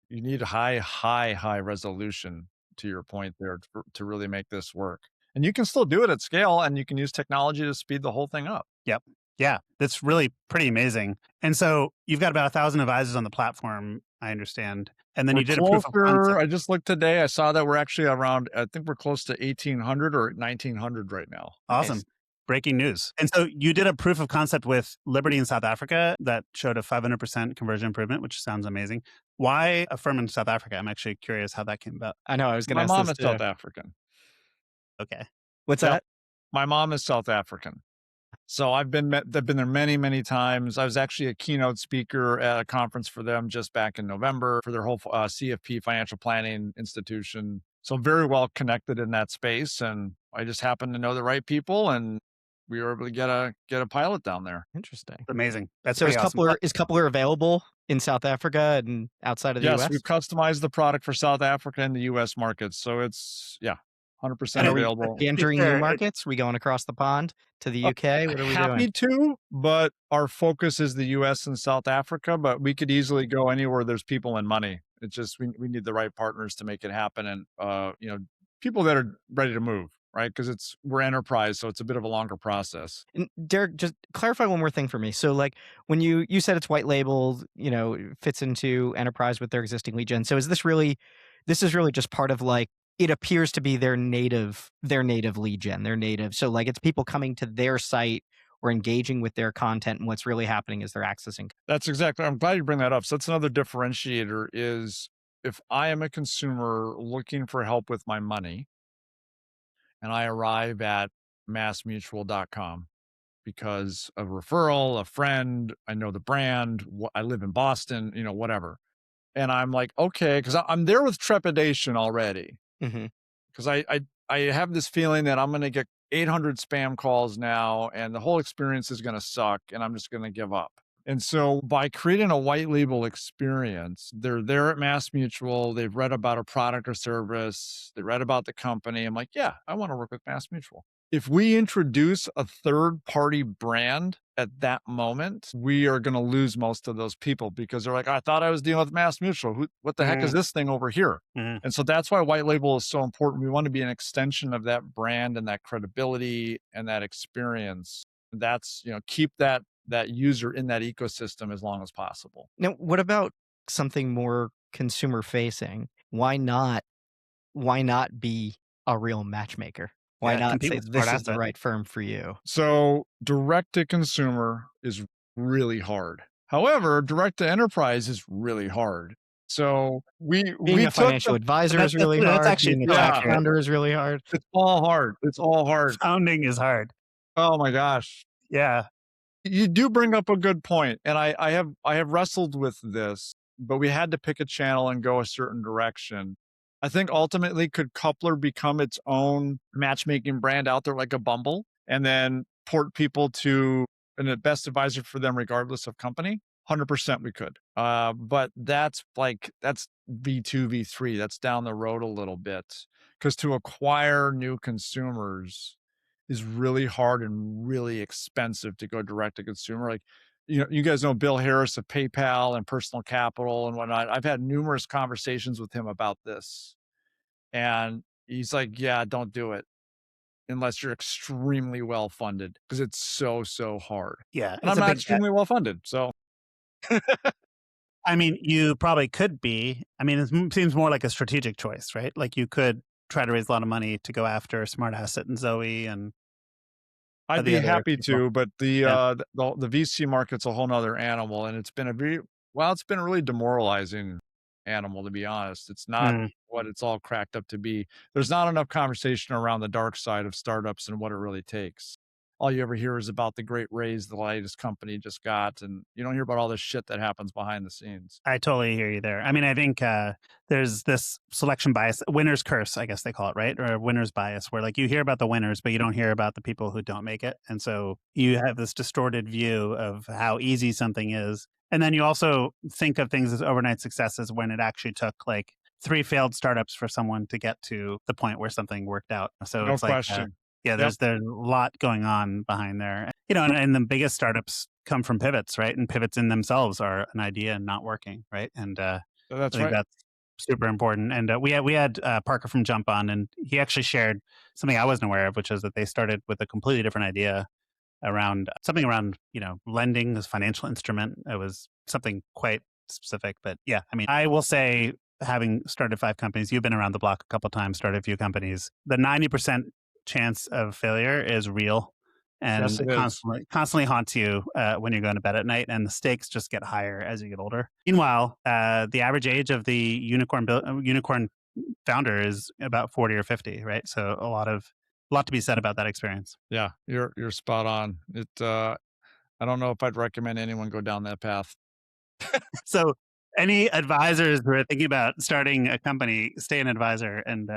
you need high resolution, to your point there, to really make this work. And you can still do it at scale, and you can use technology to speed the whole thing up. Yep. Yeah, that's really pretty amazing. And so you've got about 1,000 advisors on the platform, I understand. And then you did a proof of concept. I just looked today. I saw that we're actually around, I think we're close to 1,800 or 1,900 right now. Awesome. Nice. Breaking news. And so you did a proof of concept with Liberty in South Africa that showed a 500% conversion improvement, which sounds amazing. Why a firm in South Africa? I'm actually curious how that came about. I know. I was going to ask My mom this is South African. Okay. What's that? My mom is South African. So I've been there many, many times. I was actually a keynote speaker at a conference for them just back in November for their whole CFP financial planning institution. So very well connected in that space. And I just happened to know the right people, and we were able to get a pilot down there. Interesting. Amazing. That's so awesome. Is Couplr available in South Africa and outside of the US? Yes, we've customized the product for South Africa and the US markets. So it's 100% available. Entering new markets? We going across the pond to the UK? What are we doing? Happy to, but our focus is the US and South Africa, but we could easily go anywhere there's people and money. It's just we need the right partners to make it happen, and people that are ready to move, right? Because we're enterprise, so it's a bit of a longer process. And Derek, just clarify one more thing for me. So like when you said it's white labeled, fits into enterprise with their existing lead gen. So is this really just part of like, it appears to be their native lead gen, so like it's people coming to their site or engaging with their content, and what's really happening is they're accessing. That's exactly, I'm glad you bring that up. So that's another differentiator is if I am a consumer looking for help with my money and I arrive at massmutual.com because of because a friend, I know the brand, I live in Boston, whatever. And I'm like, okay, because I'm there with trepidation already. Because I I have this feeling that I'm going to get 800 spam calls now and the whole experience is going to suck and I'm just going to give up. And so by creating a white label experience, they're there at Mass Mutual, they've read about a product or service, they read about the company. I'm like, yeah, I want to work with Mass Mutual. If we introduce a third party brand at that moment, we are going to lose most of those people because they're like, I thought I was dealing with Mass Mutual. What the heck is this thing over here? And so that's why white label is so important. We want to be an extension of that brand and that credibility and that experience. That's, keep that user in that ecosystem as long as possible. Now, what about something more consumer facing? Why not be a real matchmaker? Why not compete say with this smart is the asset. right firm for you? So direct to consumer is really hard. However, direct to enterprise is really hard. So Being we a took financial advisor is really that's hard. actually Being a so tech accurate. founder is really hard. it's all hard. It's all hard. Founding is hard. Oh my gosh. Yeah. You do bring up a good point, and I have wrestled with this, but we had to pick a channel and go a certain direction. I think ultimately, could Couplr become its own matchmaking brand out there like a Bumble, and then port people to the best advisor for them, regardless of company? 100% we could. But that's V2, V3. That's down the road a little bit because to acquire new consumers is really hard and really expensive to go direct to consumer. Like, you guys know Bill Harris of PayPal and Personal Capital and whatnot. I've had numerous conversations with him about this. And he's like, yeah, don't do it unless you're extremely well funded because it's so hard. Yeah. And It's I'm a not big bet. extremely well funded. So I mean, you probably could be. I mean, it seems more like a strategic choice, right? Like you could try to raise a lot of money to go after Smart Asset and Zoe and I'd the be other happy people. to, but Yeah. the VC market's a whole nother animal, and it's been it's been a really demoralizing animal, to be honest. It's not Mm. what it's all cracked up to be. There's not enough conversation around the dark side of startups and what it really takes. All you ever hear is about the great raise the latest company just got, and you don't hear about all this shit that happens behind the scenes. I totally hear you there. I mean, I think there's this selection bias, winner's curse, I guess they call it, right? Or winner's bias, where like you hear about the winners, but you don't hear about the people who don't make it. And so you have this distorted view of how easy something is. And then you also think of things as overnight successes when it actually took like 3 failed startups for someone to get to the point where something worked out. So No it's like, question. yeah, Yep. there's a lot going on behind there. And the biggest startups come from pivots, right? And pivots in themselves are an idea and not working, right? And So that's I think right. that's super important. And we had Parker from Jump on, and he actually shared something I wasn't aware of, which is that they started with a completely different idea around something around lending as financial instrument. It was something quite specific, but yeah, I mean, I will say, having started 5 companies, you've been around the block a couple times, started a few companies. The 90% chance of failure is real, and Yes, it is. constantly haunts you when you're going to bed at night, and the stakes just get higher as you get older. Meanwhile, the average age of the unicorn founder is about 40 or 50, right? So a lot to be said about that experience. Yeah, you're spot on. I don't know if I'd recommend anyone go down that path. So any advisors who are thinking about starting a company, stay an advisor. And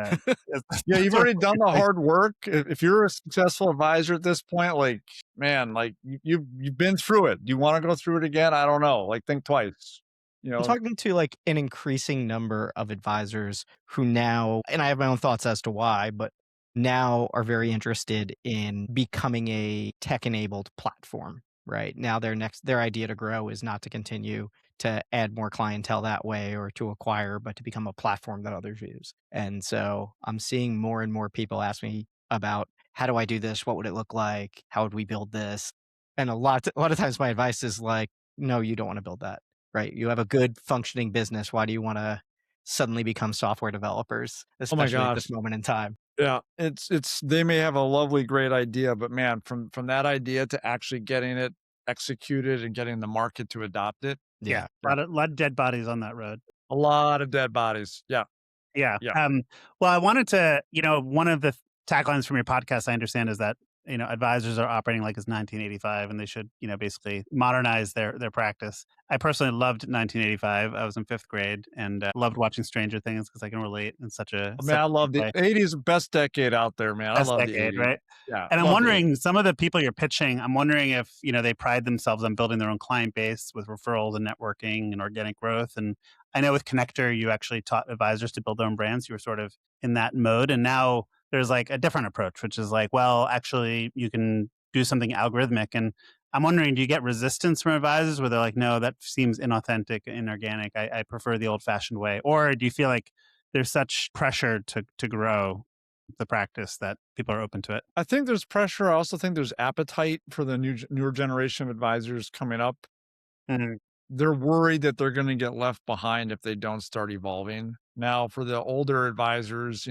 Yeah, you've already done the hard work. If you're a successful advisor at this point, like, man, like you've been through it. Do you want to go through it again? I don't know. Like, think twice. I'm talking to like an increasing number of advisors who now, and I have my own thoughts as to why, but now are very interested in becoming a tech-enabled platform, right? Now their idea to grow is not to continue to add more clientele that way or to acquire, but to become a platform that others use. And so I'm seeing more and more people ask me about how do I do this? What would it look like? How would we build this? And a lot of times my advice is like, no, you don't want to build that. Right. You have a good functioning business. Why do you want to suddenly become software developers, Oh my especially at this gosh. moment in time? Yeah, it's they may have a lovely, great idea, but man, from that idea to actually getting it executed and getting the market to adopt it, Yeah, Yeah. a lot of dead bodies on that road. a lot of dead bodies. Yeah, Yeah. yeah. Well, I wanted to, one of the taglines from your podcast, I understand, is that advisors are operating like it's 1985 and they should, basically modernize their practice. I personally loved 1985. I was in 5th grade and loved watching Stranger Things because I can relate in such a I mean, I love deep the way. 80s, best decade out there, man. I Best love the decade, 80s. right? Yeah, And I'm love the 80s. wondering, some of the people you're pitching, I'm wondering if, they pride themselves on building their own client base with referrals and networking and organic growth. And I know with Connector, you actually taught advisors to build their own brands. You were sort of in that mode. And now there's like a different approach, which is like, well, actually, you can do something algorithmic. And I'm wondering, do you get resistance from advisors where they're like, no, that seems inauthentic, inorganic. I prefer the old fashioned way. Or do you feel like there's such pressure to grow the practice that people are open to it? I think there's pressure. I also think there's appetite for the newer generation of advisors coming up. Mhm. They're worried that they're going to get left behind if they don't start evolving. Now, for the older advisors,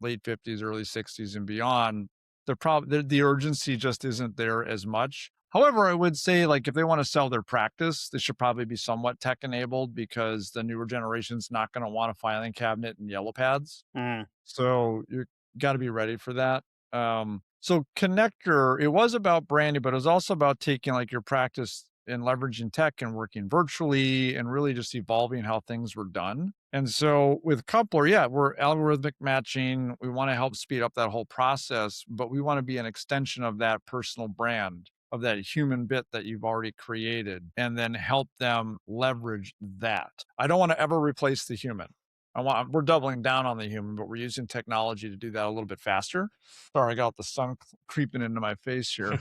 late 50s, early 60s and beyond, the urgency just isn't there as much. However, I would say, like, if they want to sell their practice, they should probably be somewhat tech enabled because the newer generation's not going to want a filing cabinet and yellow pads. Mm. So you got to be ready for that. So Connector, it was about branding, but it was also about taking like your practice and leveraging tech and working virtually and really just evolving how things were done. And so with Couplr, yeah, we're algorithmic matching. We want to help speed up that whole process, but we want to be an extension of that personal brand, of that human bit that you've already created, and then help them leverage that. I don't want to ever replace the human. We're doubling down on the human, but we're using technology to do that a little bit faster. Sorry, I got the sun creeping into my face here.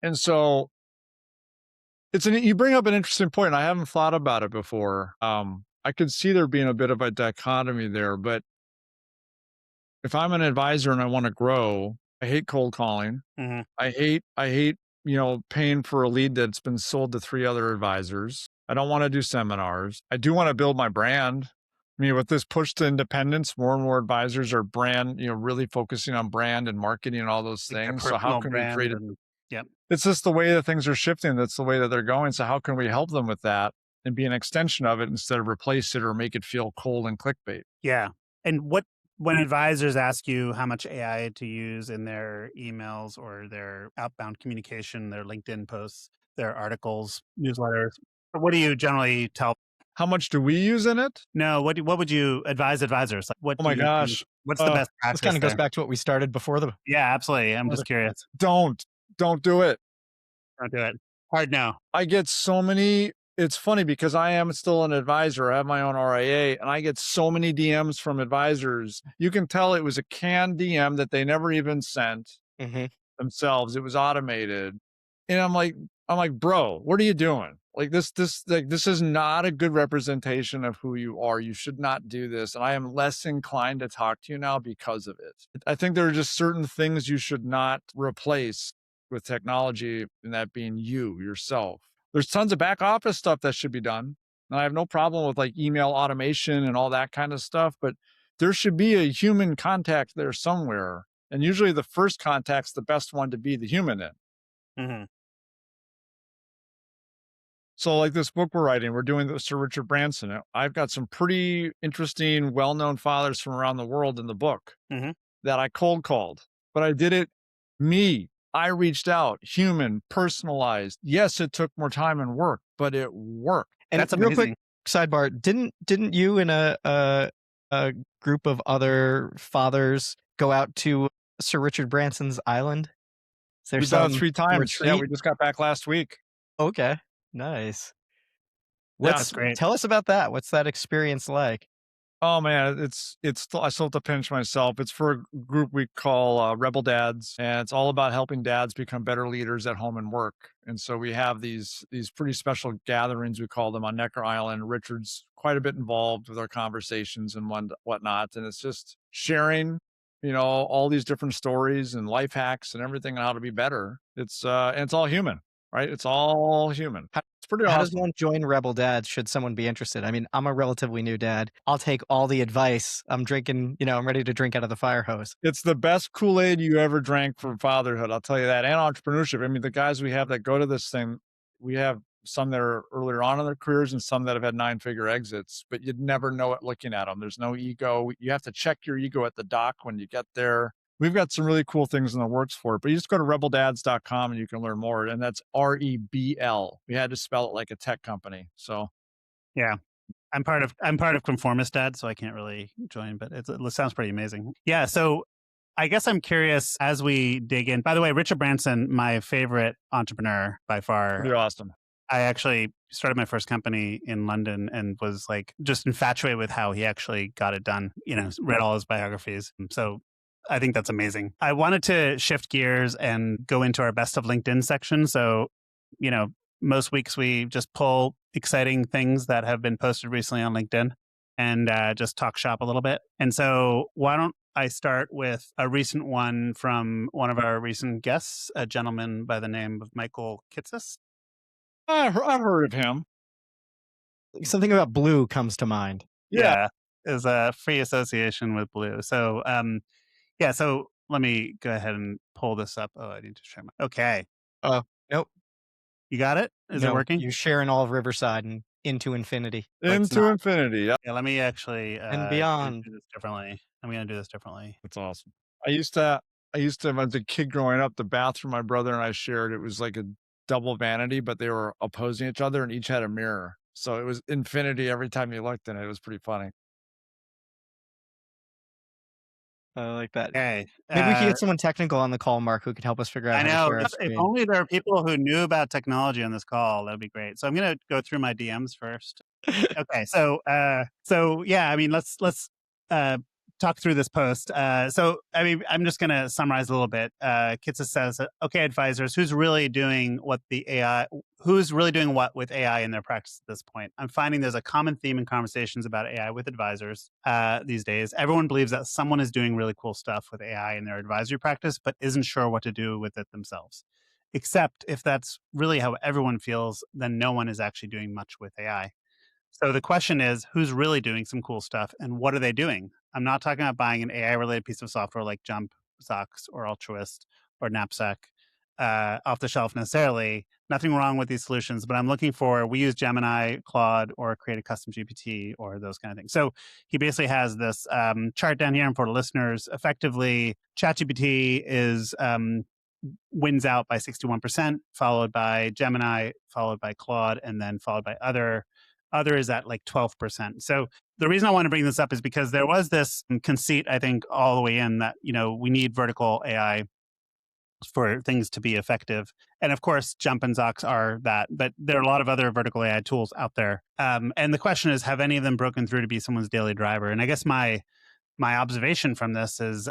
And so you bring up an interesting point, and I haven't thought about it before. I could see there being a bit of a dichotomy there, but if I'm an advisor and I want to grow, I hate cold calling. Mhm. I hate, paying for a lead that's been sold to 3 other advisors. I don't want to do seminars. I do want to build my brand. I mean, with this push to independence, more and more advisors are really focusing on brand and marketing and all those Like their things. So how personal can we create brand. Yep. it's just the way that things are shifting. That's the way that they're going. So how can we help them with that and be an extension of it instead of replace it or make it feel cold and clickbait? Yeah. And when advisors ask you how much AI to use in their emails or their outbound communication, their LinkedIn posts, their articles, newsletters, what do you generally tell? How much do we use in it? No, what would you advise advisors? Like, what Oh do my you think? gosh. What's the best This practice kind of goes there? back to what we started before the Yeah, absolutely. I'm just curious. Don't do it. Don't do it. Hard no. I get so many. It's funny because I am still an advisor. I have my own RIA and I get so many DMs from advisors. You can tell it was a canned DM that they never even sent themselves. It was automated. And I'm like, bro, what are you doing? Like this is not a good representation of who you are. You should not do this. And I am less inclined to talk to you now because of it. I think there are just certain things you should not replace with technology, and that being yourself. There's tons of back office stuff that should be done. And I have no problem with like email automation and all that kind of stuff, but there should be a human contact there somewhere. And usually the first contact's the best one to be the human in. Mhm. So like this book we're writing, we're doing the Sir Richard Branson. I've got some pretty interesting, well-known fathers from around the world in the book Mhm. that I cold called, but I did it me. I reached out, human, personalized. Yes, it took more time and work, but it worked. And That's real quick amazing. sidebar, didn't you and a group of other fathers go out to Sir Richard Branson's island? Is there We've done it some 3 times. Yeah, retreat? we just got back last week. Okay, nice. Yeah. That's great. Tell us about that. What's that experience like? Oh man, it's I still have to pinch myself. It's for a group we call Rebel Dads, and it's all about helping dads become better leaders at home and work. And so we have these pretty special gatherings, we call them, on Necker Island. Richard's quite a bit involved with our conversations and whatnot, and it's just sharing, all these different stories and life hacks and everything on how to be better. And it's all human, right? It's all human. It's pretty How does awesome. one join Rebel Dads should someone be interested? I mean, I'm a relatively new dad. I'll take all the advice. I'm drinking, I'm ready to drink out of the fire hose. It's the best Kool-Aid you ever drank for fatherhood, I'll tell you that, and entrepreneurship. I mean, the guys we have that go to this thing, we have some that are earlier on in their careers and some that have had 9-figure exits, but you'd never know it looking at them. There's no ego. You have to check your ego at the dock when you get there. We've got some really cool things in the works for it, but you just go to rebeldads.com and you can learn more. And that's REBL. We had to spell it like a tech company. So Yeah. I'm part of Conformist Dad, so I can't really join, but it sounds pretty amazing. Yeah. So I guess I'm curious as we dig in. By the way, Richard Branson, my favorite entrepreneur by far. pretty awesome. I actually started my first company in London and was like just infatuated with how he actually got it done. Read all his biographies. So I think that's amazing. I wanted to shift gears and go into our best of LinkedIn section. So, most weeks we just pull exciting things that have been posted recently on LinkedIn and just talk shop a little bit. And so why don't I start with a recent one from one of our recent guests, a gentleman by the name of Michael Kitsis. I've heard of him. Something about blue comes to mind. Yeah. Is a free association with blue. So, so let me go ahead and pull this up. Oh, I need to share my. Okay. Nope. You got it? Is it working? You're sharing all of Riverside and into infinity. Into infinity. Yeah. Yeah, let me actually And beyond. do this differently. I'm going to do this differently. That's awesome. I used to, as a kid growing up, the bathroom my brother and I shared, it was like a double vanity, but they were opposing each other and each had a mirror. So it was infinity every time you looked in it. It was pretty funny. I like that. Okay. Maybe we could get someone technical on the call, Mark, who could help us figure out I how know. to share our If screen. only there are people who knew about technology on this call, that'd be great. So I'm going to go through my DMs first. Okay. So yeah, I mean, let's talk through this post. I'm just going to summarize a little bit. Kitsa says, okay, advisors, who's really doing what with AI in their practice at this point? I'm finding there's a common theme in conversations about AI with advisors these days. Everyone believes that someone is doing really cool stuff with AI in their advisory practice, but isn't sure what to do with it themselves. Except if that's really how everyone feels, then no one is actually doing much with AI. So the question is, who's really doing some cool stuff and what are they doing? I'm not talking about buying an AI related piece of software like Jump, Socks, or Altruist, or Knapsack off the shelf necessarily. Nothing wrong with these solutions, but I'm looking for, we use Gemini, Claude, or create a custom GPT or those kind of things. So he basically has this chart down here, and for the listeners, effectively, ChatGPT wins out by 61%, followed by Gemini, followed by Claude, and then followed by other is at like 12%. So the reason I want to bring this up is because there was this conceit, I think, all the way in that, we need vertical AI for things to be effective. And of course, Jump and Zox are that, but there are a lot of other vertical AI tools out there. And the question is, have any of them broken through to be someone's daily driver? And I guess my observation from this is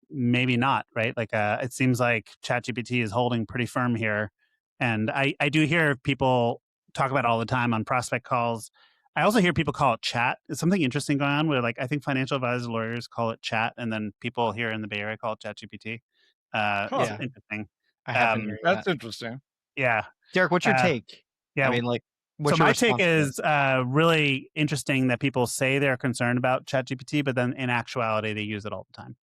maybe not, right? Like it seems like ChatGPT is holding pretty firm here. And I do hear people talk about it all the time on prospect calls. I also hear people call it chat. There's something interesting going on where, like, I think financial advisors, lawyers call it chat, and then people here in the Bay Area call it ChatGPT. It's interesting. I have been hearing That's that. interesting. Yeah. Derek, what's your take? Yeah. I mean, like, So my take is really interesting that people say they're concerned about ChatGPT, but then in actuality, they use it all the time.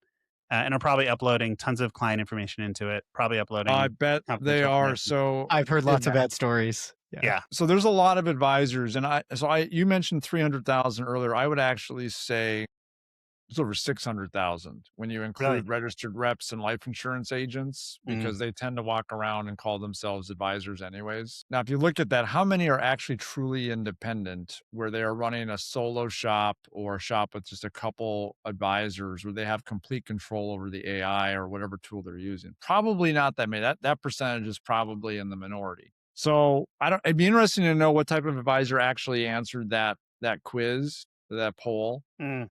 And are probably uploading tons of client information into it, probably uploading. I bet they are. So I've heard lots of bad stories. Yeah. So there's a lot of advisors, and you mentioned 300,000 earlier. I would actually say it's over 600,000 when you include registered reps and life insurance agents, because they tend to walk around and call themselves advisors anyways. Now, if you look at that, how many are actually truly independent, where they are running a solo shop or a shop with just a couple advisors, where they have complete control over the AI or whatever tool they're using? Probably not that many. That percentage is probably in the minority. So it'd be interesting to know what type of advisor actually answered that quiz, that poll.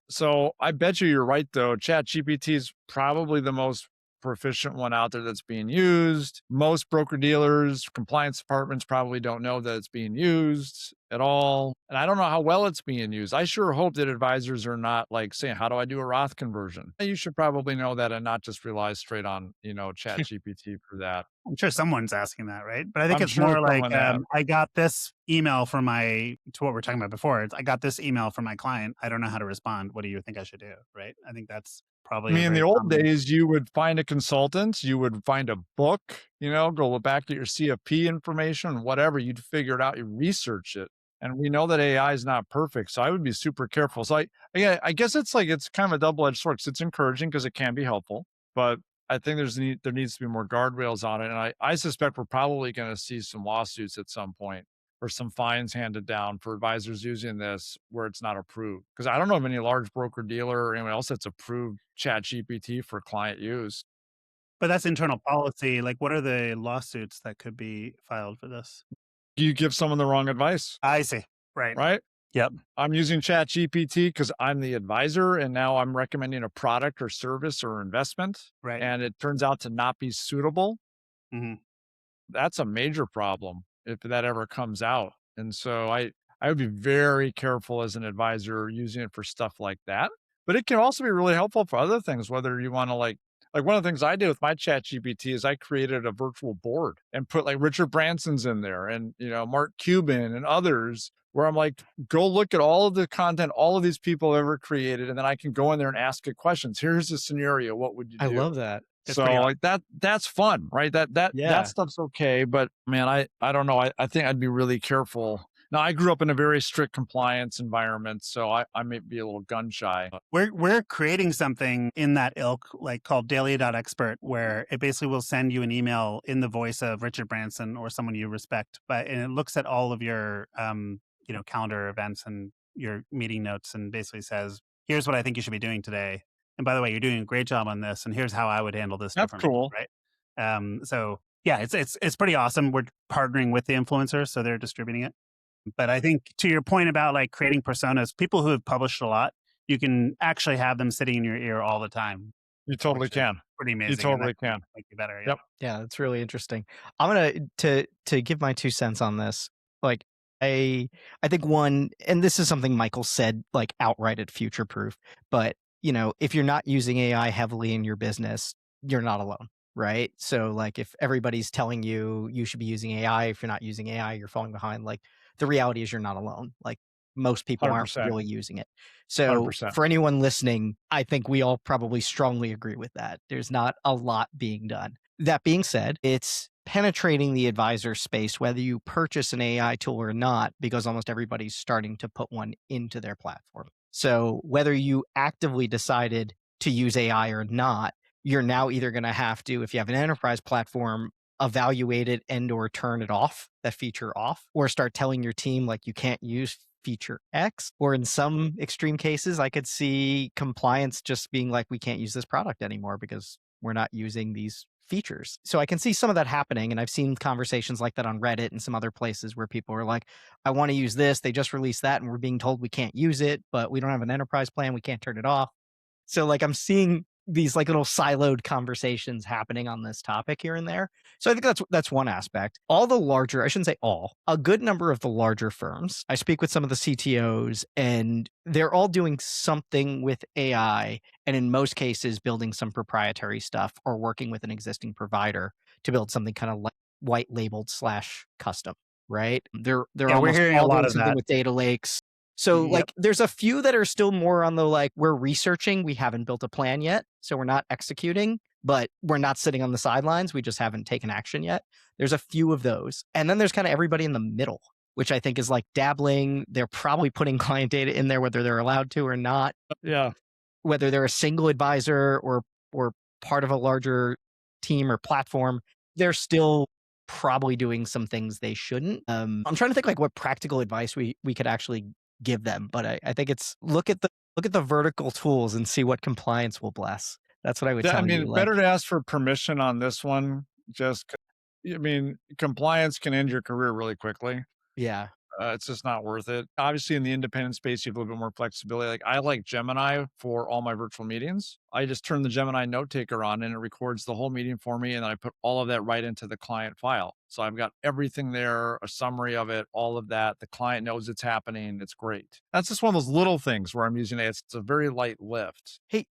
So I bet you're right, though. ChatGPT is probably the most proficient one out there that's being used. Most broker dealers, compliance departments probably don't know that it's being used at all. And I don't know how well it's being used. I sure hope that advisors are not like saying, how do I do a Roth conversion? You should probably know that and not just rely straight on, ChatGPT for that. I'm sure someone's asking that, right? But I think I'm it's sure more like, someone I got this email from to what we're talking about before. I got this email from my client. I don't know how to respond. What do you think I should do? Right? I think that's probably. I mean, in the old days, you would find a consultant, you would find a book, go back at your CFP information, whatever. You'd figure it out, you research it. And we know that AI is not perfect, so I would be super careful. So I guess it's kind of a double-edged sword. 'Cause it's encouraging because it can be helpful. but I think there needs to be more guardrails on it. And I suspect we're probably going to see some lawsuits at some point or some fines handed down for advisors using this where it's not approved. Because I don't know of any large broker dealer or anyone else that's approved ChatGPT for client use. But that's internal policy. Like, what are the lawsuits that could be filed for this? You give someone the wrong advice, I see. Right. right? Yep. I'm using ChatGPT because I'm the advisor and now I'm recommending a product or service or investment. Right. And it turns out to not be suitable. Mhm. That's a major problem if that ever comes out. And so I would be very careful as an advisor using it for stuff like that. But it can also be really helpful for other things, whether you want to like one of the things I did with my chat GPT is I created a virtual board and put like Richard Branson's in there and Mark Cuban and others where I'm like, go look at all of the content all of these people have ever created, and then I can go in there and ask it questions. Here's the scenario. What would you do? I love that. It's So pretty like that's fun, right? That Yeah. stuff's okay, but man, I don't know. I think I'd be really careful. Now I grew up in a very strict compliance environment, so I may be a little gun shy. We're creating something in that ilk, like called Daily.expert, where it basically will send you an email in the voice of Richard Branson or someone you respect, and it looks at all of your calendar events and your meeting notes and basically says, here's what I think you should be doing today. And by the way, you're doing a great job on this, and here's how I would handle this That's differently. cool. Right. So yeah, it's pretty awesome. We're partnering with the influencers, so they're distributing it. But I think to your point about like creating personas, people who have published a lot, you can actually have them sitting in your ear all the time. You totally can. Pretty amazing. You totally can. Make you better. Yep. Yeah, that's really interesting. I'm gonna to give my 2 cents on this. Like, I think one, and this is something Michael said, like outright at Future Proof. But if you're not using AI heavily in your business, you're not alone, right? So, like, if everybody's telling you you should be using AI, if you're not using AI, you're falling behind. Like, the reality is you're not alone. Like, most people aren't 100%. really using it. So 100%. for anyone listening, I think we all probably strongly agree with that. There's not a lot being done. That being said, it's penetrating the advisor space, whether you purchase an AI tool or not, because almost everybody's starting to put one into their platform. So whether you actively decided to use AI or not, you're now either going to have to, if you have an enterprise platform, evaluate it and or turn it off, that feature off, or start telling your team like you can't use feature X. Or in some extreme cases, I could see compliance just being like, we can't use this product anymore because we're not using these features. So I can see some of that happening. And I've seen conversations like that on Reddit and some other places where people are like, I want to use this. They just released that and we're being told we can't use it, but we don't have an enterprise plan. We can't turn it off. So like I'm seeing these like little siloed conversations happening on this topic here and there. So I think that's one aspect. All the larger, I shouldn't say all, a good number of the larger firms, I speak with some of the CTOs and they're all doing something with AI and in most cases building some proprietary stuff or working with an existing provider to build something kind of like white labeled / custom, right? They're we're almost hearing a all lot doing of something that. with data lakes. So Yep. like there's a few that are still more on the like, we're researching, we haven't built a plan yet. So we're not executing, but we're not sitting on the sidelines. We just haven't taken action yet. There's a few of those. And then there's kind of everybody in the middle, which I think is like dabbling. They're probably putting client data in there, whether they're allowed to or not. Yeah. Whether they're a single advisor or part of a larger team or platform, they're still probably doing some things they shouldn't. I'm trying to think like what practical advice we could actually give them, but I think it's look at the vertical tools and see what compliance will bless. That's what I would tell I mean, you. better to ask for permission on this one. Compliance can end your career really quickly. Yeah. It's just not worth it. Obviously, in the independent space, you have a little bit more flexibility. Like I like Gemini for all my virtual meetings. I just turn the Gemini note taker on and it records the whole meeting for me. And then I put all of that right into the client file. So I've got everything there, a summary of it, all of that. The client knows it's happening. It's great. That's just one of those little things where I'm using it. It's a very light lift. Hey,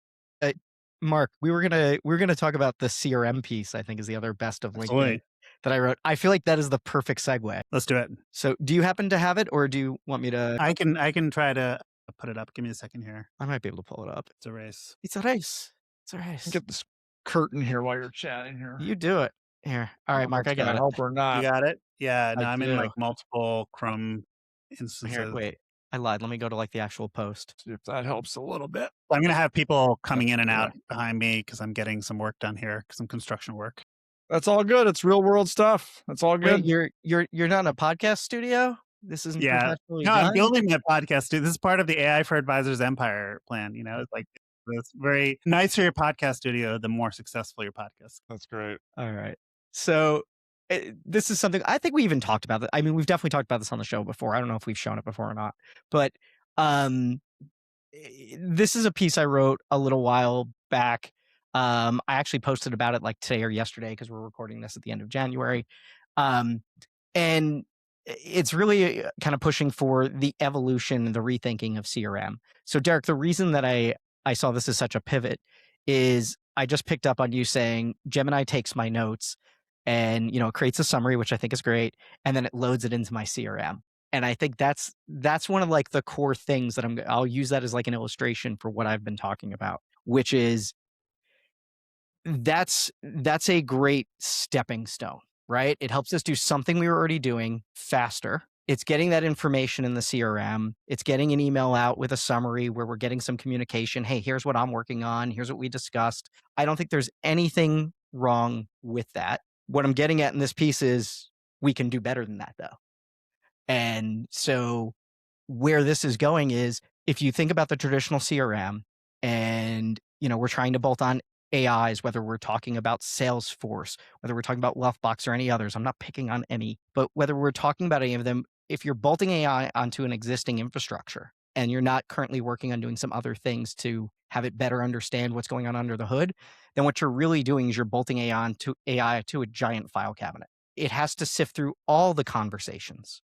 Mark, we were gonna talk about the CRM piece. I think is the other best of LinkedIn Absolutely. that I wrote. I feel like that is the perfect segue. Let's do it. So, do you happen to have it, or do you want me to? I can try to put it up. Give me a second here. I might be able to pull it up. It's a race. It's a race. It's a race. Get this curtain here while you're chatting here. You do it. Here. All right, Mark, I got it. Help or not? You got it? Yeah. No, I I'm do. in like multiple Chrome instances. Here, wait. I lied. Let me go to like the actual post. See if that helps a little bit. I'm going to have people coming in and Yeah. out behind me because I'm getting some work done here, some construction work. That's all good. It's real world stuff. That's all good. Wait, you're not in a podcast studio? This isn't Yeah. professionally No, I'm done? building my podcast, dude. This is part of the AI for Advisors Empire plan. You know, it's like it's very nicer your podcast studio, the more successful your podcast. That's great. All right. So this is something I think we even talked about. I mean, we've definitely talked about this on the show before. I don't know if we've shown it before or not, but this is a piece I wrote a little while back. I actually posted about it like today or yesterday because we're recording this at the end of January. And it's really kind of pushing for the evolution and the rethinking of CRM. So Derek, the reason that I saw this as such a pivot is I just picked up on you saying Gemini takes my notes and, it creates a summary, which I think is great. And then it loads it into my CRM. And I think that's one of like the core things that I'll use that as like an illustration for what I've been talking about, which is that's a great stepping stone, right? It helps us do something we were already doing faster. It's getting that information in the CRM. It's getting an email out with a summary where we're getting some communication. Hey, here's what I'm working on. Here's what we discussed. I don't think there's anything wrong with that. What I'm getting at in this piece is we can do better than that, though. And so where this is going is if you think about the traditional CRM and, we're trying to bolt on AIs, whether we're talking about Salesforce, whether we're talking about Wealthbox or any others, I'm not picking on any, but whether we're talking about any of them, if you're bolting AI onto an existing infrastructure and you're not currently working on doing some other things to have it better understand what's going on under the hood, then what you're really doing is you're bolting AI to a giant file cabinet. It has to sift through all the conversations,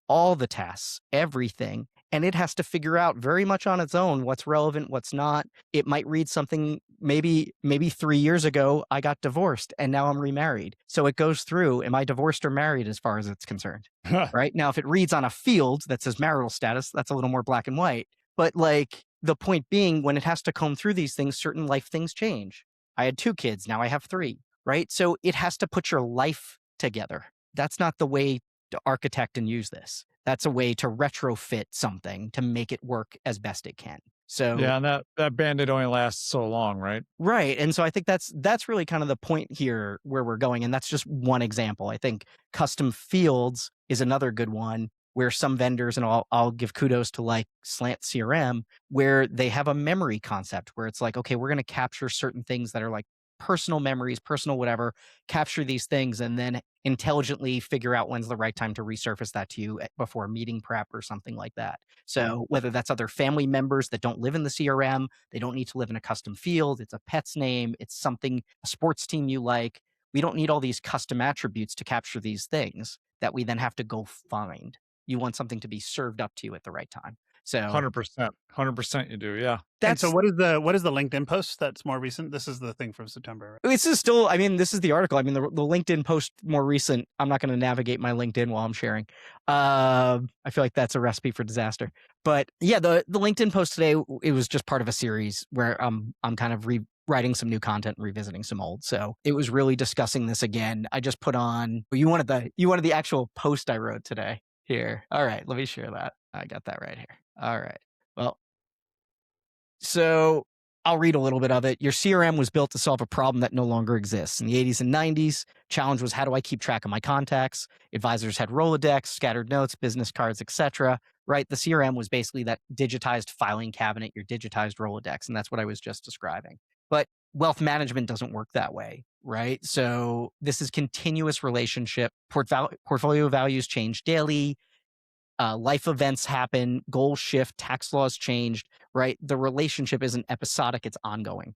all the tasks, everything. And it has to figure out very much on its own what's relevant, what's not. It might read something, maybe 3 years ago, I got divorced and now I'm remarried. So it goes through, am I divorced or married as far as it's concerned? Right? Now, if it reads on a field that says marital status, that's a little more black and white. But like the point being, when it has to comb through these things, certain life things change. I had 2 kids, now I have 3, right? So it has to put your life together. That's not the way to architect and use this. That's a way to retrofit something to make it work as best it can. So yeah, and that Band-Aid only lasts so long, right? Right. And so I think that's really kind of the point here where we're going. And that's just one example. I think custom fields is another good one where some vendors, and I'll give kudos to like Slant CRM, where they have a memory concept where it's like, okay, we're going to capture certain things that are like personal memories, personal whatever, capture these things and then intelligently figure out when's the right time to resurface that to you before a meeting prep or something like that. So whether that's other family members that don't live in the CRM, they don't need to live in a custom field, it's a pet's name, it's something, a sports team you like. We don't need all these custom attributes to capture these things that we then have to go find. You want something to be served up to you at the right time. So 100% you do. Yeah. And so what is the LinkedIn post that's more recent? This is the thing from September, right? This is still, I mean, this is the article. I mean, the LinkedIn post more recent. I'm not going to navigate my LinkedIn while I'm sharing. I feel like that's a recipe for disaster. But yeah, the LinkedIn post today, it was just part of a series where I'm kind of writing some new content and revisiting some old. So it was really discussing this again. I just put on, you wanted the actual post I wrote today. Here. All right, let me share that. I got that right here. All right. Well, so I'll read a little bit of it. Your CRM was built to solve a problem that no longer exists. In the 80s and 90s, challenge was how do I keep track of my contacts? Advisors had Rolodex, scattered notes, business cards, etc. Right? The CRM was basically that digitized filing cabinet, your digitized Rolodex, and that's what I was just describing. But wealth management doesn't work that way, right? So this is continuous relationship. Portfolio values change daily. Life events happen, goals shift, tax laws changed, right? The relationship isn't episodic, it's ongoing.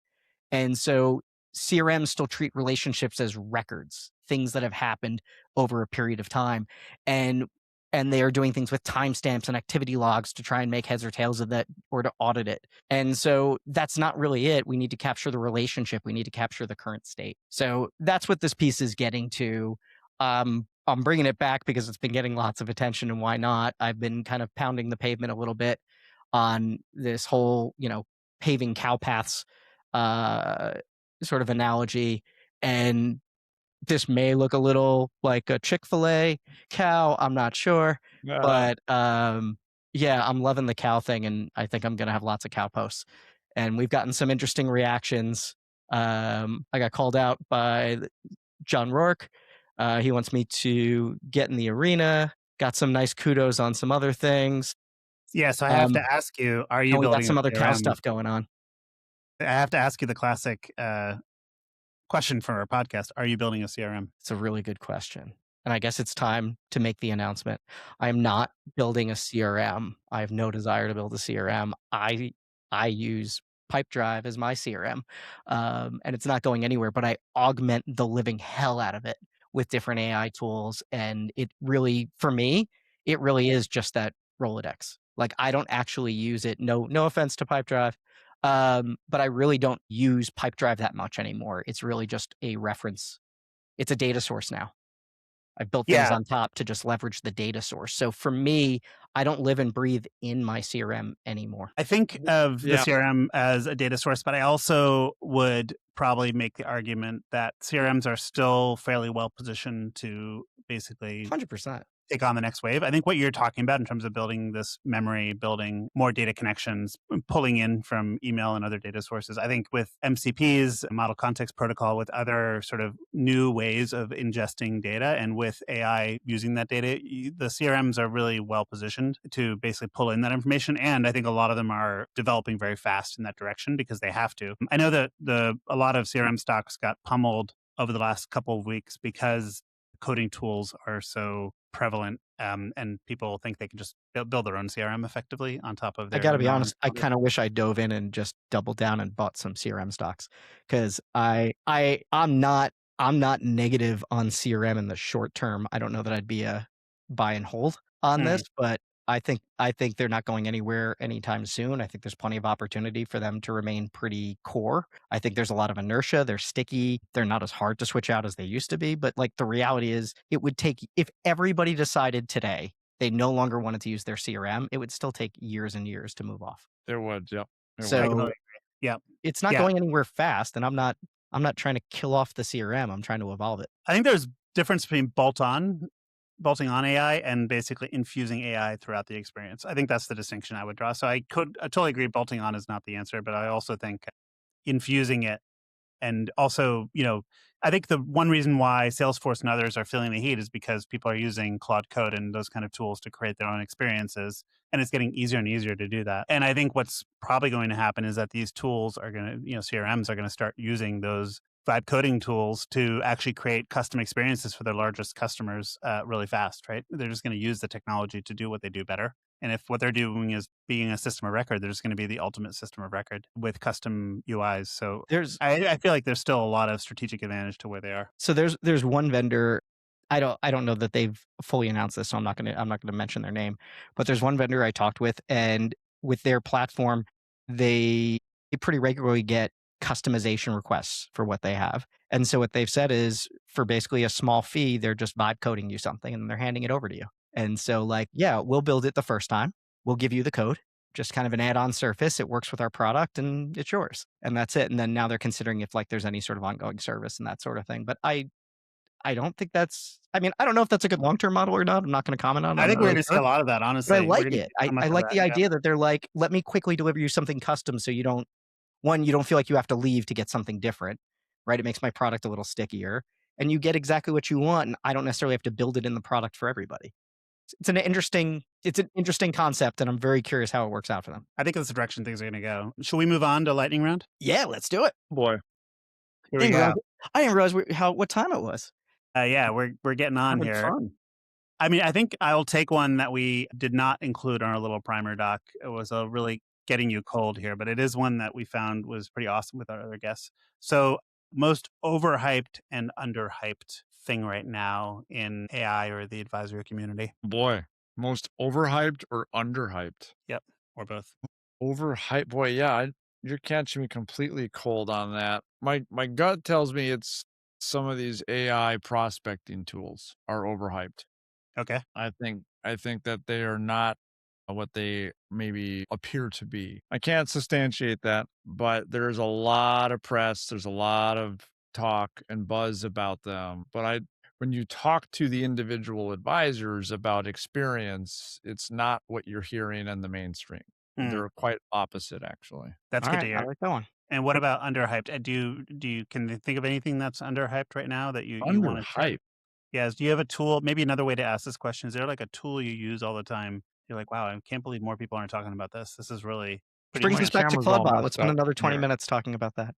And so CRMs still treat relationships as records, things that have happened over a period of time. And they are doing things with timestamps and activity logs to try and make heads or tails of that or to audit it. And so that's not really it. We need to capture the relationship. We need to capture the current state. So that's what this piece is getting to. I'm bringing it back because it's been getting lots of attention, and why not? I've been kind of pounding the pavement a little bit on this whole, paving cow paths sort of analogy. And this may look a little like a Chick-fil-A cow. I'm not sure, but Yeah, I'm loving the cow thing, and I think I'm gonna have lots of cow posts. And we've gotten some interesting reactions. I got called out by John Rourke. He wants me to get in the arena. Got some nice kudos on some other things. Yeah, so I have to Um, ask you, are you and we got building a some other cow CRM? stuff going on. I have to ask you the classic question for our podcast. Are you building a CRM? It's a really good question. And I guess it's time to make the announcement. I am not building a CRM. I have no desire to build a CRM. I use Pipedrive as my CRM, and it's not going anywhere. But I augment the living hell out of it with different AI tools, and it really, for me, it really is just that Rolodex. Like I don't actually use it. No offense to Pipedrive, but I really don't use Pipedrive that much anymore. It's really just a reference. It's a data source now. I've built things Yeah, on top to just leverage the data source. So for me, I don't live and breathe in my CRM anymore. I think of the Yeah. CRM as a data source, but I also would probably make the argument that CRMs are still fairly well positioned to basically 100%. take on the next wave. I think what you're talking about in terms of building this memory, building more data connections, pulling in from email and other data sources. I think with MCPs, Model Context Protocol, with other sort of new ways of ingesting data, and with AI using that data, the CRMs are really well positioned to basically pull in that information. And I think a lot of them are developing very fast in that direction because they have to. I know that a lot of CRM stocks got pummeled over the last couple of weeks because coding tools are so prevalent, and people think they can just build their own CRM effectively on top of I their gotta be email and honest, I other. kinda wish I dove in and just doubled down and bought some CRM stocks, 'cause I'm not negative on CRM in the short term. I don't know that I'd be a buy and hold on Mm. this, but I think they're not going anywhere anytime soon. I think there's plenty of opportunity for them to remain pretty core. I think there's a lot of inertia, they're sticky, they're not as hard to switch out as they used to be, but, like, the reality is, it would take if everybody decided today they no longer wanted to use their CRM, it would still take years and years to move off. It would. Yep. It I would. So, totally agree. Yeah. it's not Yeah. going anywhere fast, and I'm not trying to kill off the CRM, I'm trying to evolve it. I think there's difference between bolting on AI and basically infusing AI throughout the experience. I think that's the distinction I would draw. So I totally agree bolting on is not the answer, but I also think infusing it. And also, I think the one reason why Salesforce and others are feeling the heat is because people are using Claude Code and those kind of tools to create their own experiences. And it's getting easier and easier to do that. And I think what's probably going to happen is that these tools are going to, CRMs are going to start using those vibe coding tools to actually create custom experiences for their largest customers really fast, right? They're just going to use the technology to do what they do better. And if what they're doing is being a system of record, they're just going to be the ultimate system of record with custom UIs. So There's I feel like there's still a lot of strategic advantage to where they are. so there's one vendor, I don't know that they've fully announced this, so I'm not gonna mention their name, but there's one vendor I talked with, and with their platform, they pretty regularly get customization requests for what they have. And so what they've said is, for basically a small fee, they're just vibe coding you something, and they're handing it over to you. And so, like, yeah, we'll build it the first time. We'll give you the code, just kind of an add-on surface. It works with our product, and it's yours. And that's it. And then now they're considering if, like, there's any sort of ongoing service and that sort of thing. But I don't think that's, I mean, I don't know if that's a good long-term model or not. I'm not gonna comment on it. I I'm think not we're really going to see sure. a lot of that, But I honestly. We're like going to it. see I so much I of like that. the Yeah. idea that they're like, "Let me quickly deliver you something custom so you don't you don't feel like you have to leave to get something different," right? It makes my product a little stickier, and you get exactly what you want, and I don't necessarily have to build it in the product for everybody. It's an interesting concept, and I'm very curious how it works out for them. I think that's the direction things are going to go. Should we move on to lightning round? Yeah, let's do it. Boy. Here I we didn't go. realize I didn't realize what time it was. Yeah, we're getting on Having here. fun. I mean, I think I'll take one that we did not include on our little primer doc. It was a really getting you cold here, but it is one that we found was pretty awesome with our other guests. So, most overhyped and underhyped thing right now in AI or the advisory community. Boy. Most overhyped or underhyped? Yep, or both. Overhyped. Boy, yeah. You're catching me completely cold on that. My gut tells me it's some of these AI prospecting tools are overhyped. Okay. I think that they are not what they maybe appear to be. I can't substantiate that, but there's a lot of press, there's a lot of talk and buzz about them. But when you talk to the individual advisors about experience, it's not what you're hearing in the mainstream. They're quite opposite, actually. That's All good to right, I hear. like that one. And what about underhyped? Can you think of anything that's underhyped right now that you want to share? Underhyped. Yes. Do you have a tool? Maybe another way to ask this question, is there like a tool you use all the time? You're like, wow, I can't believe more people aren't talking about this. This is really Which pretty brings My us interesting. back to camera's all Clubhouse. Let's messed spend up another 20 here. minutes talking about that.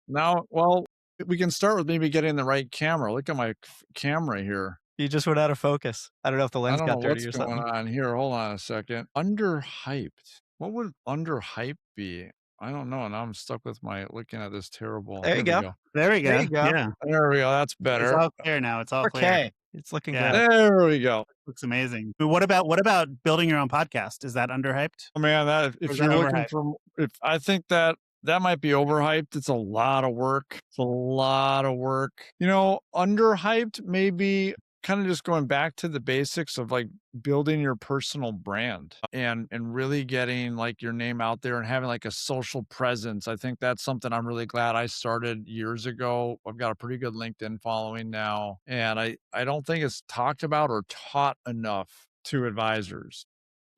Now, well, we can start with maybe getting the right camera. Look at my camera here. You just went out of focus. I don't know if the I lens don't know got dirty what's or going something. on here. Hold on a second. Underhyped. What would underhyped be? I don't know. Now I'm stuck with my looking at this terrible. There you There we go. go. There we There go. you go. Yeah. There we go. That's It's better. all clear now. It's all clear. Okay. It's looking Yeah. good. There we go. Looks amazing. But what about building your own podcast? Is that underhyped? Oh, man, that Or if is you're that looking overhyped? for, if I think that might be overhyped. It's a lot of work. It's a lot of work. Underhyped, maybe kind of just going back to the basics of like building your personal brand and really getting like your name out there and having like a social presence. I think that's something I'm really glad I started years ago. I've got a pretty good LinkedIn following now, and I don't think it's talked about or taught enough to advisors.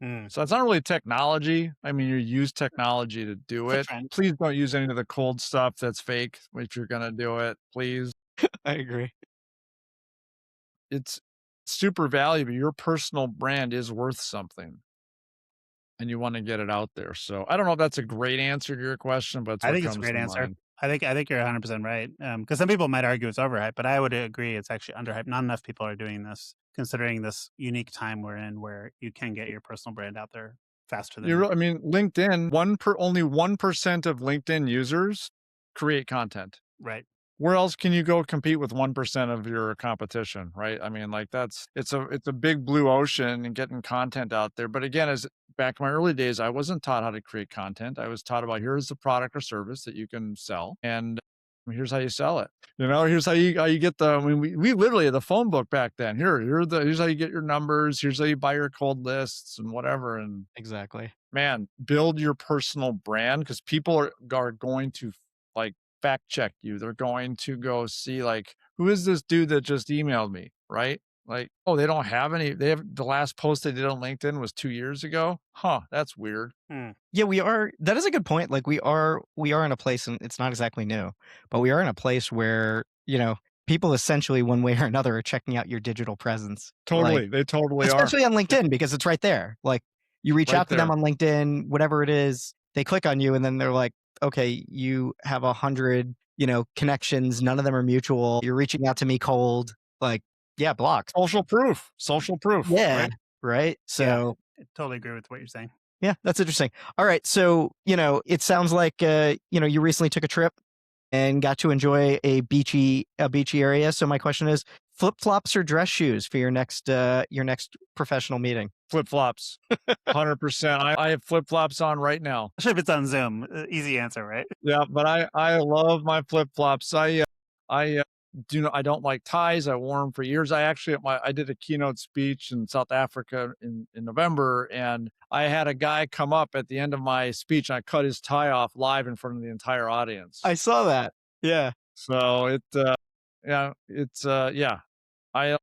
So it's not really technology. I mean, you use technology to do It's a it. trend. Please don't use any of the cold stuff that's fake if you're going to do it. Please. I agree. It's super valuable. Your personal brand is worth something, and you want to get it out there. So I don't know if that's a great answer to your question, but it's I what think it's a comes great to answer. mind. I think you're 100% right. Because some people might argue it's overhyped, but I would agree it's actually underhyped. Not enough people are doing this, considering this unique time we're in, where you can get your personal brand out there faster than I mean, LinkedIn, only 1% of LinkedIn users create content. right. Where else can you go compete with 1% of your competition, right? I mean, like it's a big blue ocean and getting content out there. But again, as back in my early days, I wasn't taught how to create content. I was taught about here's the product or service that you can sell, and here's how you sell it. Here's how you get the. I mean, we literally had the phone book back then. Here's how you get your numbers. Here's how you buy your cold lists and whatever. And Exactly. man, build your personal brand, because people are going to like fact check you. They're going to go see like, who is this dude that just emailed me, right? Like, oh, they don't have any. They have the last post they did on LinkedIn was 2 years ago. Huh, that's weird. Yeah, we are. That is a good point. Like we are in a place, and it's not exactly new, but we are in a place where people essentially one way or another are checking out your digital presence. Totally, Like, they totally are especially on LinkedIn, because it's right there. Like you reach right out to them there. on LinkedIn, whatever it is, they click on you, and then they're like, okay, you have 100, connections. None of them are mutual. You're reaching out to me cold. Like, yeah, blocked. Social proof. Yeah. Right. So I totally agree with what you're saying. yeah, that's interesting. All right. So, it sounds like, you recently took a trip and got to enjoy a beachy area. So my question is, flip-flops or dress shoes for your next professional meeting? Flip-flops. 100%. I have flip-flops on right now. Especially if it's on Zoom. Easy answer, right? Yeah, but I love my flip-flops. I don't like ties. I wore them for years. I did a keynote speech in South Africa in November, and I had a guy come up at the end of my speech, and I cut his tie off live in front of the entire audience. I saw that. Yeah. So I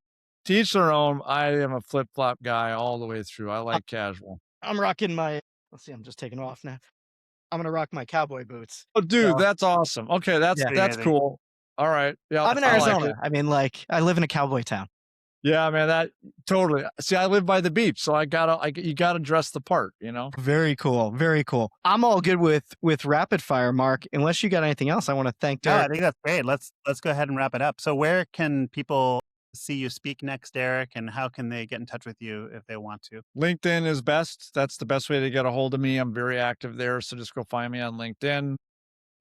to each their own. I am a flip-flop guy all the way through. I like casual. I'm rocking my, let's see, I'm just taking off now. I'm going to rock my cowboy boots. Oh, dude, So, that's awesome. Okay, that's amazing. cool. All right. Yeah, I'm in I like Arizona. it. I mean, like, I live in a cowboy town. Yeah, man, that totally. See, I live by the beach, so you gotta dress the part, Very cool. Very cool. I'm all good with rapid fire, Mark. Unless you got anything else, I want to thank No, I Derek. think that's great. Let's go ahead and wrap it up. So where can people see you speak next, Derek, and how can they get in touch with you if they want to? LinkedIn is best. That's the best way to get a hold of me. I'm very active there, so just go find me on LinkedIn.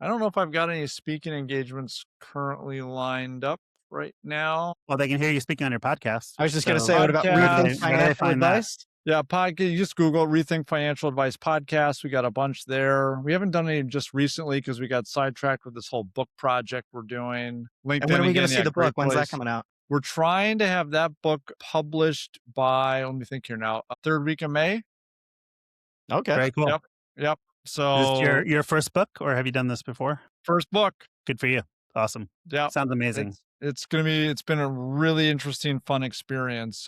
I don't know if I've got any speaking engagements currently lined up right now. Well, they can hear you speaking on your podcast. I was just going to So say, what about podcast. Rethink Where do they Financial find that? Advice? Yeah, podcast. You just Google Rethink Financial Advice podcast. We got a bunch there. We haven't done any just recently because we got sidetracked with this whole book project we're doing. LinkedIn. And when are we going again, to see yeah, the great book? When's that place. coming out? We're trying to have that book published by, let me think here now, third week of May. Okay. Very cool. Yep. Is So this your first book, or have you done this before? first book. Good for you. Awesome. Yeah. Sounds amazing. It's been a really interesting, fun experience.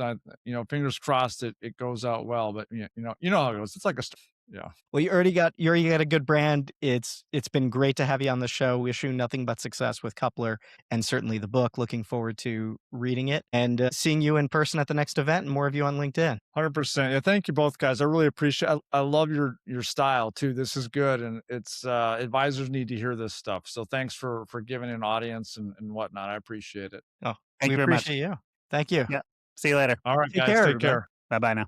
Fingers crossed it goes out well, but you know how it goes. It's like yeah. Well, you already got a good brand. It's been great to have you on the show. Wish you nothing but success with Couplr and certainly the book. Looking forward to reading it and seeing you in person at the next event and more of you on LinkedIn. 100%. Yeah, thank you both guys. I really appreciate I love your style too. This is good, and it's advisors need to hear this stuff. So thanks for giving an audience and whatnot. I appreciate it. Oh, Thank we you very much. appreciate you. Thank you. Yeah. See you later. All right, Take guys, care, take everybody. care. Bye-bye now.